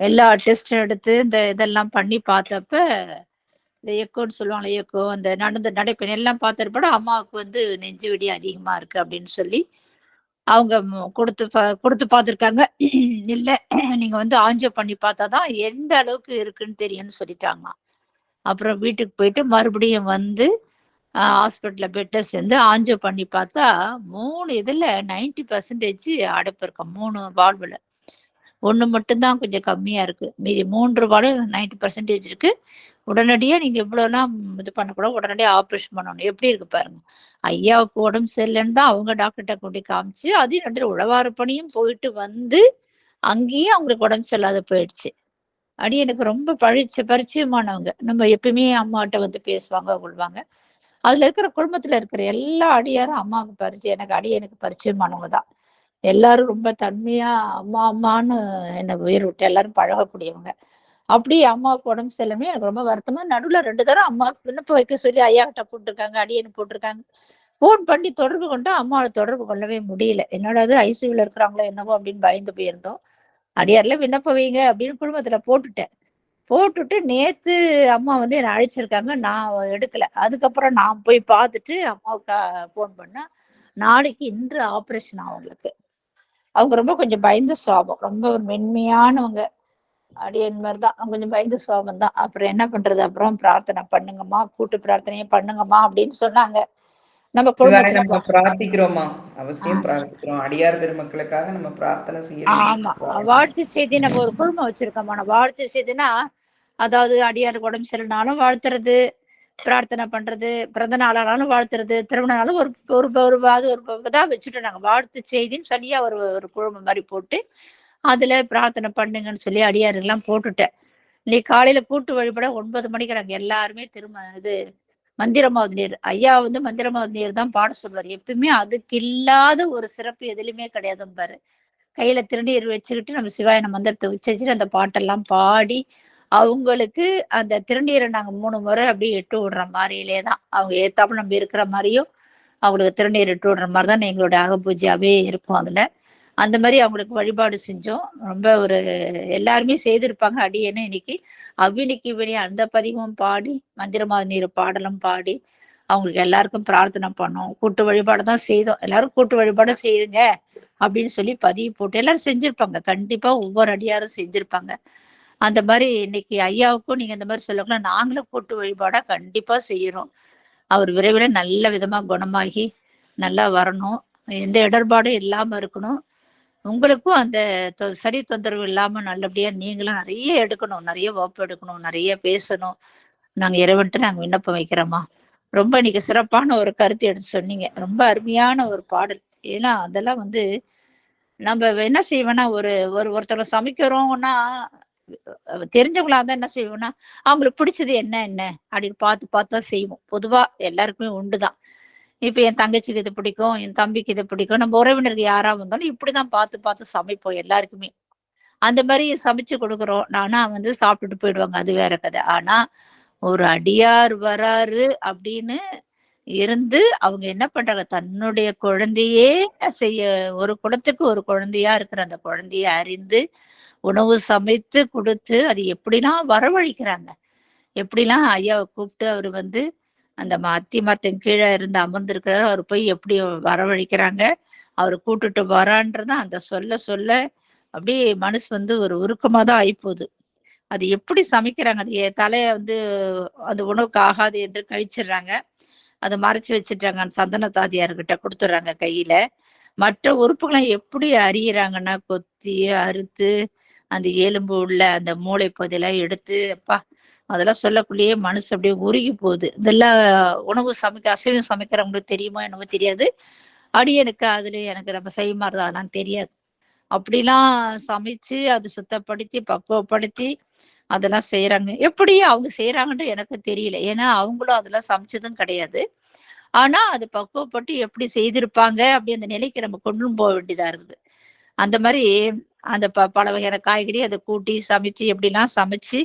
எல்லா டெஸ்ட் எடுத்து இந்த இதெல்லாம் பண்ணி பார்த்தப்ப இந்த எக்கோன்னு சொல்லுவாங்க, எக்கோ அந்த நடைப்பயணம் எல்லாம் பார்த்தப்பட அம்மாவுக்கு நெஞ்சு வலி அதிகமா இருக்கு அப்படின்னு சொல்லி அவங்க கொடுத்து பார்த்துருக்காங்க. இல்ல நீங்க ஆஞ்சியோ பண்ணி பார்த்தாதான் எந்த அளவுக்கு இருக்குன்னு தெரியும்னு சொல்லிட்டாங்க. அப்புறம் வீட்டுக்கு போயிட்டு மறுபடியும் ஹாஸ்பிட்டல்ல பெட்டை சேர்ந்து ஆஞ்சியோ பண்ணி பார்த்தா 3 இதுல 90% அடைப்பு இருக்கு. 3 வால்வுல 1 மட்டும்தான் கொஞ்சம் கம்மியா இருக்கு. மீதி 3 வால்வு 90% இருக்கு. உடனடியா நீங்க இவ்வளவுலாம் இது பண்ணக்கூடாது, உடனடியா ஆப்ரேஷன் பண்ணணும். எப்படி இருக்கு பாருங்க. ஐயாவுக்கு உடம்பு சரியில்லைன்னு தான் அவங்க டாக்டர்கிட்ட கொண்டு காமிச்சு அதையும் 2 உழவாறு பணியும் போயிட்டு அங்கேயும் அவங்களுக்கு உடம்பு சரியில்லாத போயிடுச்சு. எனக்கு ரொம்ப பரிச்சயமானவங்க. நம்ம எப்பயுமே அம்மாட்ட பேசுவாங்க கொள்வாங்க. அதுல இருக்கிற குடும்பத்துல இருக்கிற எல்லா அடியாரும் அம்மாவுக்கு எனக்கு பரிச்சயமானவங்க தான். எல்லாரும் ரொம்ப தன்மையா அம்மா அம்மான்னு என்னை உயிர் விட்டு எல்லாரும் பழகக்கூடியவங்க. அப்படி அம்மாவுக்கு உடம்பு சரியில்லாம எனக்கு ரொம்ப வருத்தமா நடுவுல 2 தடவை அம்மாவுக்கு விண்ணப்பம் வைக்க சொல்லி ஐயா கிட்ட போட்டிருக்காங்க, அடியேன்னு போட்டிருக்காங்க. போன் பண்ணி தொடர்பு கொண்டா அம்மாவை தொடர்பு கொள்ளவே முடியல. என்னோட ஐசியூல இருக்கிறாங்களோ என்னவோ அப்படின்னு பயந்து போயிருந்தோம். அடியார்ல விண்ணப்பம் வைங்க அப்படின்னு குடும்பத்துல போட்டுட்டு நேத்து அம்மா என்னை அழைச்சிருக்காங்க. நான் எடுக்கல. அதுக்கப்புறம் நான் போய் பார்த்துட்டு அம்மாவுக்கு போன் பண்ணா நாளைக்கு இன்று ஆபரேஷன் அவங்களுக்கு. அவங்க ரொம்ப கொஞ்சம் பயந்த சுவாபம், ரொம்ப ஒரு மென்மையானவங்க. அடியன் மாதிரிதான் கொஞ்சம் பயந்த சுவாபம் தான். அப்புறம் என்ன பண்றது, அப்புறம் பிரார்த்தனை பண்ணுங்கம்மா, கூட்டு பிரார்த்தனையே பண்ணுங்கம்மா அப்படின்னு சொன்னாங்க. நம்ம குடும்பத்துல பிரார்த்திக்கிறோமா, அவசியம் பிரார்த்திக்கிறோம். அடியார் பெருமக்களுக்காக நம்ம பிரார்த்தனை செய்யணும். ஆமா, வாழ்த்து செய்தி நம்ம ஒரு குடும்பம் வச்சிருக்கோம். வாழ்த்து செய்தினா அதாவது அடியாருக்கு உடம்பு சரியில்லைனாலும் வாழ்த்துறது, பிரார்த்தனை பண்றது, பிறந்த நாளானாலும் வாழ்த்துறது, திருமண நாளும் ஒரு இதா வச்சுட்டோம் நாங்க. வாழ்த்து செய்தின்னு சரியா ஒரு குழுமம் மாதிரி போட்டு அதுல பிரார்த்தனை பண்ணுங்கன்னு சொல்லி அடியாருக்கெல்லாம் போட்டுட்டேன். இன்னைக்கு காலையில கூட்டு வழிபட 9 மணிக்கு நாங்க எல்லாருமே மந்திரமாவது நீர். ஐயா வந்து மந்திரமாவது நீர் தான் பாட சொல்வார். எப்பயுமே அதுக்கு இல்லாத ஒரு சிறப்பு எதுலயுமே கிடையாதும்பாரு. கையில திருநீர் வச்சுக்கிட்டு நம்ம சிவாயன மந்திரத்தை உச்சரிச்சுட்டு அந்த பாட்டெல்லாம் பாடி, அவங்களுக்கு அந்த திருநீரை நாங்க 3 முறை அப்படியே இட்டு விடுற மாதிரியிலே தான். அவங்க ஏத்தாப்புல நம்ம இருக்கிற மாரியும், அவங்களுக்கு திருநீர் இட்டு விடுற மாதிரி தான் எங்களுடைய அகப்பூஜையாவே இருக்கும் அதுல. அந்த மாதிரி அவங்களுக்கு வழிபாடு செஞ்சோம். ரொம்ப ஒரு எல்லாருமே செய்திருப்பாங்க. அடியேன்னு இன்னைக்கு அவ்வினிக்கு வினி அந்த பதிகமும் பாடி, மந்திரமாவது நீர் பாடலும் பாடி, அவங்களுக்கு எல்லாருக்கும் பிரார்த்தனை பண்ணோம். கூட்டு வழிபாடு தான் செய்தோம். எல்லாரும் கூட்டு வழிபாடு செய்யுங்க அப்படின்னு சொல்லி பதிவு போட்டு எல்லாரும் செஞ்சிருப்பாங்க. கண்டிப்பா ஒவ்வொரு அடியாரும் செஞ்சிருப்பாங்க. அந்த மாதிரி இன்னைக்கு ஐயாவுக்கும் நீங்க இந்த மாதிரி சொல்லக்கூடாது, நாங்களும் கூட்டு வழிபாடா கண்டிப்பா செய்யறோம். அவர் விரைவில் நல்ல விதமா குணமாகி நல்லா வரணும். எந்த இடர்பாடும் இல்லாம இருக்கணும். உங்களுக்கும் அந்த சரி தொந்தரவு இல்லாம நல்லபடியா நீங்களும் நிறைய எடுக்கணும், நிறைய வகுப்பு எடுக்கணும், நிறைய பேசணும். நாங்க இறைவன்ட்டு நாங்க விண்ணப்பம் வைக்கிறோமா. ரொம்ப இன்னைக்கு சிறப்பான ஒரு கருத்து எடுத்து சொன்னீங்க. ரொம்ப அருமையான ஒரு பாடல். ஏன்னா அதெல்லாம் வந்து நம்ம என்ன செய்வோம்னா ஒருத்தரை சமைக்கிறோம்னா தெரிஞ்சவங்களா தான் என்ன செய்வோம்னா அவங்களுக்கு பிடிச்சது என்ன என்ன அப்படின்னு பார்த்து பார்த்து தான் செய்வோம். பொதுவா எல்லாருக்குமே உண்டுதான். இப்ப என் தங்கச்சிக்கு இது பிடிக்கும், என் தம்பிக்கு இது பிடிக்கும், நம்ம உறவினருக்கு யாரா வந்தாலும் இப்படிதான் பார்த்து பார்த்து சமைப்போம் எல்லாருக்குமே. அந்த மாதிரி சமைச்சு கொடுக்குறோம். ஆனா வந்து சாப்பிட்டுட்டு போயிடுவாங்க, அது வேற கதை. ஆனா ஒரு அடியார் வராரு அப்படின்னு இருந்து அவங்க என்ன பண்றாங்க, தன்னுடைய குழந்தையே செய்ய, ஒரு குலத்துக்கு ஒரு குழந்தையா இருக்கிற அந்த குழந்தைய அறிந்து உணவு சமைத்து கொடுத்து அது எப்படிலாம் வரவழைக்கிறாங்க. எப்படிலாம் ஐயாவை கூப்பிட்டு அவரு வந்து அந்த அத்தி மரத்தின் கீழே இருந்து அமர்ந்திருக்கிறாரு, அவர் போய் எப்படி வரவழைக்கிறாங்க, அவரு கூட்டுட்டு வரான்றத அந்த சொல்ல சொல்ல அப்படியே மனசு வந்து ஒரு உருக்கமா தான் ஆயிப்போகுது. அது எப்படி சமைக்கிறாங்க, அது தலைய வந்து அந்த உணவுக்கு ஆகாது என்று கழிச்சிடுறாங்க. அதை மறைச்சு வச்சிடுறாங்க, அந்த சந்தன தாதியார்கிட்ட கொடுத்துட்றாங்க கையில. மற்ற உறுப்புகளை எப்படி அறியறாங்கன்னா கொத்தி அறுத்து அந்த எலும்பு உள்ள அந்த மூளை பகுதியெல்லாம் எடுத்து, அப்பா அதெல்லாம் சொல்லக்குள்ளேயே மனசு அப்படியே உருகி போகுது. இதெல்லாம் உணவு அசைவம் சமைக்கிறவங்களுக்கு தெரியுமோ என்னமோ தெரியாது. அடியனுக்கு அதுல எனக்கு நம்ம செய்யுமாறுதான் தெரியாது. அப்படிலாம் சமைச்சு அது சுத்தப்படுத்தி பக்குவப்படுத்தி அதெல்லாம் செய்யறாங்க. எப்படி அவங்க செய்யறாங்கன்னு எனக்கு தெரியல. ஏன்னா அவங்களும் அதெல்லாம் சமைச்சதும் கிடையாது. ஆனா அது பக்குவப்பட்டு எப்படி செய்திருப்பாங்க அப்படி அந்த நிலைக்கு நம்ம கொண்டு போக வேண்டியதா இருக்குது. அந்த மாதிரி அந்த பல வகையான காய்கறி அதை கூட்டி சமைச்சு எப்படிலாம் சமைச்சு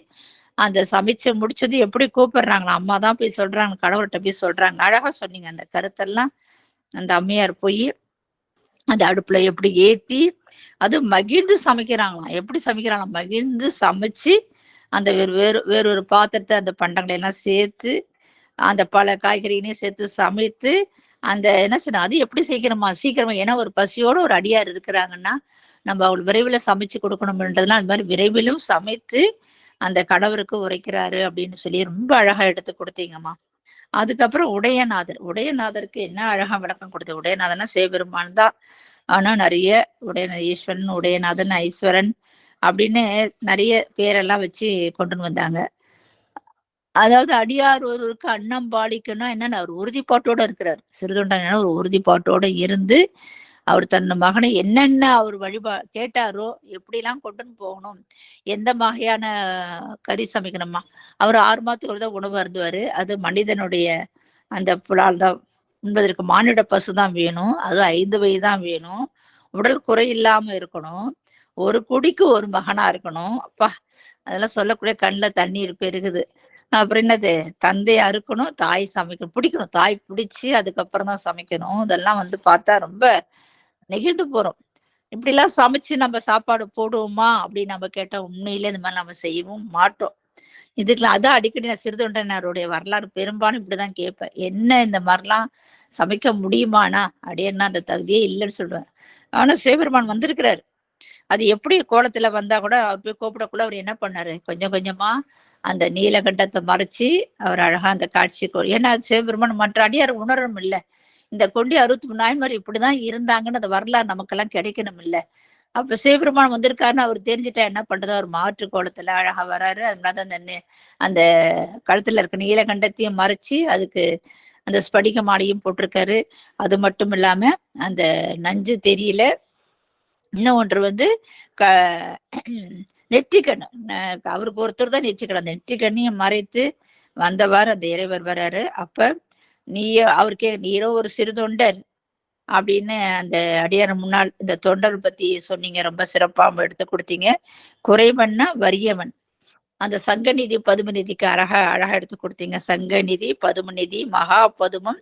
அந்த சமைச்சு முடிச்சது எப்படி கூப்பிடுறாங்களா, அம்மா தான் போய் சொல்றாங்க, கடவுள்கிட்ட போய் சொல்றாங்க. அழகா சொன்னீங்க அந்த கருத்தெல்லாம். அந்த அம்மையார் போய் அந்த அடுப்புல எப்படி ஏத்தி அது மகிழ்ந்து சமைக்கிறாங்களாம். எப்படி சமைக்கிறாங்களாம், மகிழ்ந்து சமைச்சு அந்த வேறொரு பாத்திரத்தை அந்த பண்டங்களை எல்லாம் சேர்த்து அந்த பல காய்கறிகளையும் சேர்த்து சமைத்து அந்த என்ன சொன்ன அது எப்படி சீக்கிரமா. ஏன்னா ஒரு பசியோட ஒரு அடியார் இருக்கிறாங்கன்னா நம்ம அவங்களுக்கு விரைவில் சமைச்சு கொடுக்கணும்ன்றதுலாம் அந்த மாதிரி விரைவிலும் சமைத்து அந்த கணவருக்கு உரைக்கிறாரு அப்படின்னு சொல்லி ரொம்ப அழகா எடுத்து கொடுத்தீங்கம்மா. அதுக்கப்புறம் உடையநாதருக்கு என்ன அழகா விளக்கம் கொடுத்தது. உடையநாதனா சிவபெருமான் தான். ஆனா நிறைய ஈஸ்வரன், உடையநாதன், ஐஸ்வரன் அப்படின்னு நிறைய பேரெல்லாம் வச்சு கொண்டு வந்தாங்க. அதாவது அடியார் ஒருவருக்கு அன்னம் பாலிக்கணும் என்னன்னு அவர் உறுதிப்பாட்டோட இருக்கிறார். சிறுதொண்டன் ஒரு உறுதிப்பாட்டோட இருந்து அவர் தன் மகனை என்னென்ன அவர் கேட்டாரோ எப்படிலாம் கொண்டுன்னு போகணும், எந்த வகையான கறி சமைக்கணுமா. அவர் 6 மாதத்துக்கு ஒரு தான் உணவு அருந்துவாரு. அது மனிதனுடைய அந்த புலால் தான் உண்பதற்கு. மானிட பசு தான் வேணும், அது 5 வயது தான் வேணும், உடல் குறை இல்லாம இருக்கணும், ஒரு குடிக்கு ஒரு மகனா இருக்கணும். அப்பா அதெல்லாம் சொல்லக்கூடிய கண்ணுல தண்ணீர் பெருகுது. அப்புறம் என்னது, தந்தையா இருக்கணும், தாய் சமைக்கணும், பிடிக்கணும், தாய் பிடிச்சு அதுக்கப்புறம் தான் சமைக்கணும். இதெல்லாம் வந்து பார்த்தா ரொம்ப நெகிழ்ந்து போறோம். இப்படி எல்லாம் சமைச்சு நம்ம சாப்பாடு போடுவோமா அப்படின்னு நம்ம கேட்டா உண்மையிலே இந்த மாதிரி நம்ம செய்யவும் மாட்டோம். இதுக்கெல்லாம் அதான் அடிக்கடி நான் சிறுதொண்டனாருடைய வரலாறு பெரும்பாலும் இப்படிதான் கேட்பேன். என்ன இந்த மாதிரிலாம் சமைக்க முடியுமானா அப்படின்னா அந்த தகுதியே இல்லைன்னு சொல்லுவேன். ஆனா சிவபெருமான் வந்திருக்கிறாரு. அது எப்படி கோலத்துல வந்தா கூட அவர் போய் கூப்பிடக்குள்ள அவர் என்ன பண்ணாரு, கொஞ்சம் கொஞ்சமா அந்த நீலகண்டத்தை மறைச்சு அவர் அழகா அந்த காட்சி. ஏன்னா சிவபெருமான் மற்ற அடியார் உணரணும் இல்ல, இந்த கொண்டி 63 நாயன்மார் இப்படிதான் இருந்தாங்கன்னு அந்த வரலாறு நமக்கெல்லாம் கிடைக்கணும் இல்ல. அப்ப சிவபெருமான் வந்திருக்காருன்னு அவர் தெரிஞ்சுட்டா என்ன பண்றது, அவர் மாற்று கோலத்துல அழகா வராரு. அதனால அந்த கழுத்துல இருக்க நீலகண்டத்தையும் மறைச்சு அதுக்கு அந்த ஸ்படிக மாலையும் போட்டிருக்காரு. அது மட்டும் இல்லாம அந்த நஞ்சு தெரியல. இன்னும் ஒன்று வந்து நெற்றிக்கண், அவருக்கு ஒருத்தர் தான் நெற்றிக்கண், அந்த நெற்றிக்கண்ணையும் மறைத்து வந்தவாறு அந்த இறைவர் வராரு. அப்ப அவருக்கே நீரோ ஒரு சிறு தொண்டர் அப்படின்னு அந்த அடியார் முன்னாள் இந்த தொண்டர் பத்தி சொன்னீங்க. ரொம்ப சிறப்பா எடுத்து கொடுத்தீங்க. குறைவன்னா வறியவன். அந்த சங்கநிதி பதுமநிதிக்கு அழகா எடுத்து கொடுத்தீங்க. சங்கநிதி, பதுமநிதி, மகா பதுமம்,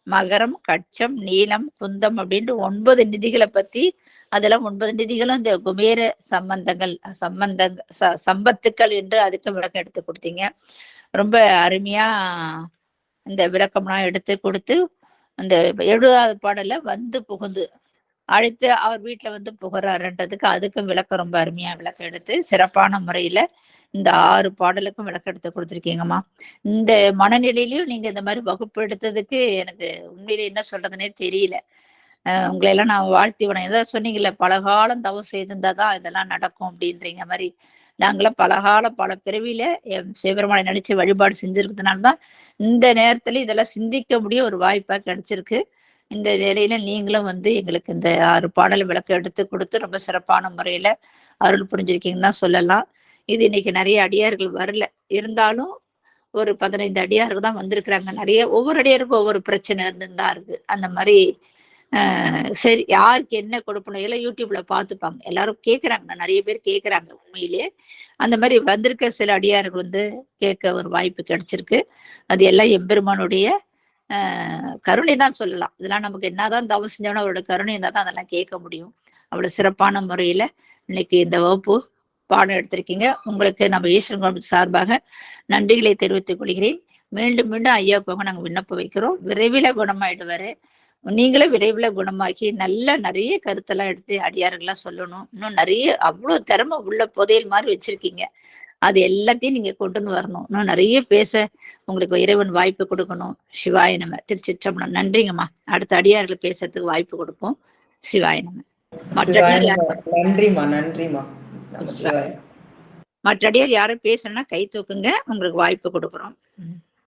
மகரம், கட்சம், நீலம், குந்தம் அப்படின்ட்டு 9 நிதிகளை பத்தி, அதெல்லாம் 9 நிதிகளும் இந்த குபேர சம்பத்துக்கள் என்று அதுக்கு விளக்கம் எடுத்து கொடுத்தீங்க. ரொம்ப அருமையா இந்த விளக்கம்லாம் எடுத்து கொடுத்து, அந்த 7வது பாடல வந்து புகுந்து அழைத்து அவர் வீட்டுல வந்து புகறாருன்றதுக்கு அதுக்கும் விளக்கம் ரொம்ப அருமையா விளக்கம் எடுத்து சிறப்பான முறையில இந்த 6 பாடலுக்கும் விளக்கம் எடுத்து கொடுத்துருக்கீங்கம்மா. இந்த மனநிலையிலயும் நீங்க இந்த மாதிரி வகுப்பு எடுத்ததுக்கு எனக்கு உண்மையிலே என்ன சொல்றதுன்னே தெரியல. உங்களை எல்லாம் நான் வாழ்த்தி உடனே ஏதாவது சொன்னீங்கல்ல, பலகாலம் தவம் செய்திருந்தாதான் இதெல்லாம் நடக்கும் அப்படின்றீங்க மாதிரி. நாங்களாம் பல பிறவியில சிவபெருமானை நினைச்சு வழிபாடு செஞ்சிருக்கிறதுனாலதான் இந்த நேரத்துல இதெல்லாம் சிந்திக்க முடிய ஒரு வாய்ப்பா கிடைச்சிருக்கு. இந்த நிலையில நீங்களும் வந்து எங்களுக்கு இந்த 6 பாடல் விளக்கம் எடுத்து கொடுத்து ரொம்ப சிறப்பான முறையில அருள் புரிஞ்சிருக்கீங்கன்னு தான் சொல்லலாம். இது இன்னைக்கு நிறைய அடியார்கள் வரல, இருந்தாலும் ஒரு 15 அடியார்கள் தான் வந்திருக்கிறாங்க. நிறைய ஒவ்வொரு அடியாருக்கும் ஒவ்வொரு பிரச்சனை இருந்துதான் இருக்கு. அந்த மாதிரி சரி, யாருக்கு என்ன கொடுக்கணும் எல்லாம் யூடியூப்ல பார்த்துப்பாங்க. எல்லாரும் கேட்கறாங்க, நிறைய பேர் கேட்கறாங்க. உண்மையிலேயே அந்த மாதிரி வந்திருக்க சில அடியார்கள் வந்து கேட்க ஒரு வாய்ப்பு கிடைச்சிருக்கு. அது எல்லாம் எம்பெருமானுடைய கருணை தான் சொல்லலாம். இதெல்லாம் நமக்கு என்னதான் தவம் செஞ்சோம்னா அவரோட கருணை இருந்தால் தான் அதெல்லாம் கேட்க முடியும். அவ்வளவு சிறப்பான முறையில இன்னைக்கு இந்த வகுப்பு பாடம் எடுத்திருக்கீங்க. உங்களுக்கு நம்ம ஈஸ்வரன் குடும்பத்து சார்பாக நன்றிகளை தெரிவித்துக் கொள்கிறேன். மீண்டும் ஐயாவுக்காக நாங்கள் விண்ணப்பம் வைக்கிறோம். விரைவில் குணமாயிடுவாரு. நீங்களும் விரைவில் குணமாக்கி நிறைய கருத்தெல்லாம் எடுத்து அடியார்கள்லாம் சொல்லணும். இன்னும் நிறைய அவ்வளவு திறமை உள்ள புதையல் மாதிரி வச்சிருக்கீங்க. அது எல்லாத்தையும் நீங்க கொண்டு வரணும். இன்னும் நிறைய பேச உங்களுக்கு இறைவன் வாய்ப்பு கொடுக்கணும். சிவாய நம. திருச்சிற்றம்பலம். நன்றிங்கம்மா. அடுத்த அடியார்கள் பேசுறதுக்கு வாய்ப்பு கொடுப்போம். சிவாய நம. நன்றிமா. மற்ற அடியார் யாரும் பேசணும்னா கை தூக்குங்க, உங்களுக்கு வாய்ப்பு கொடுக்குறோம்.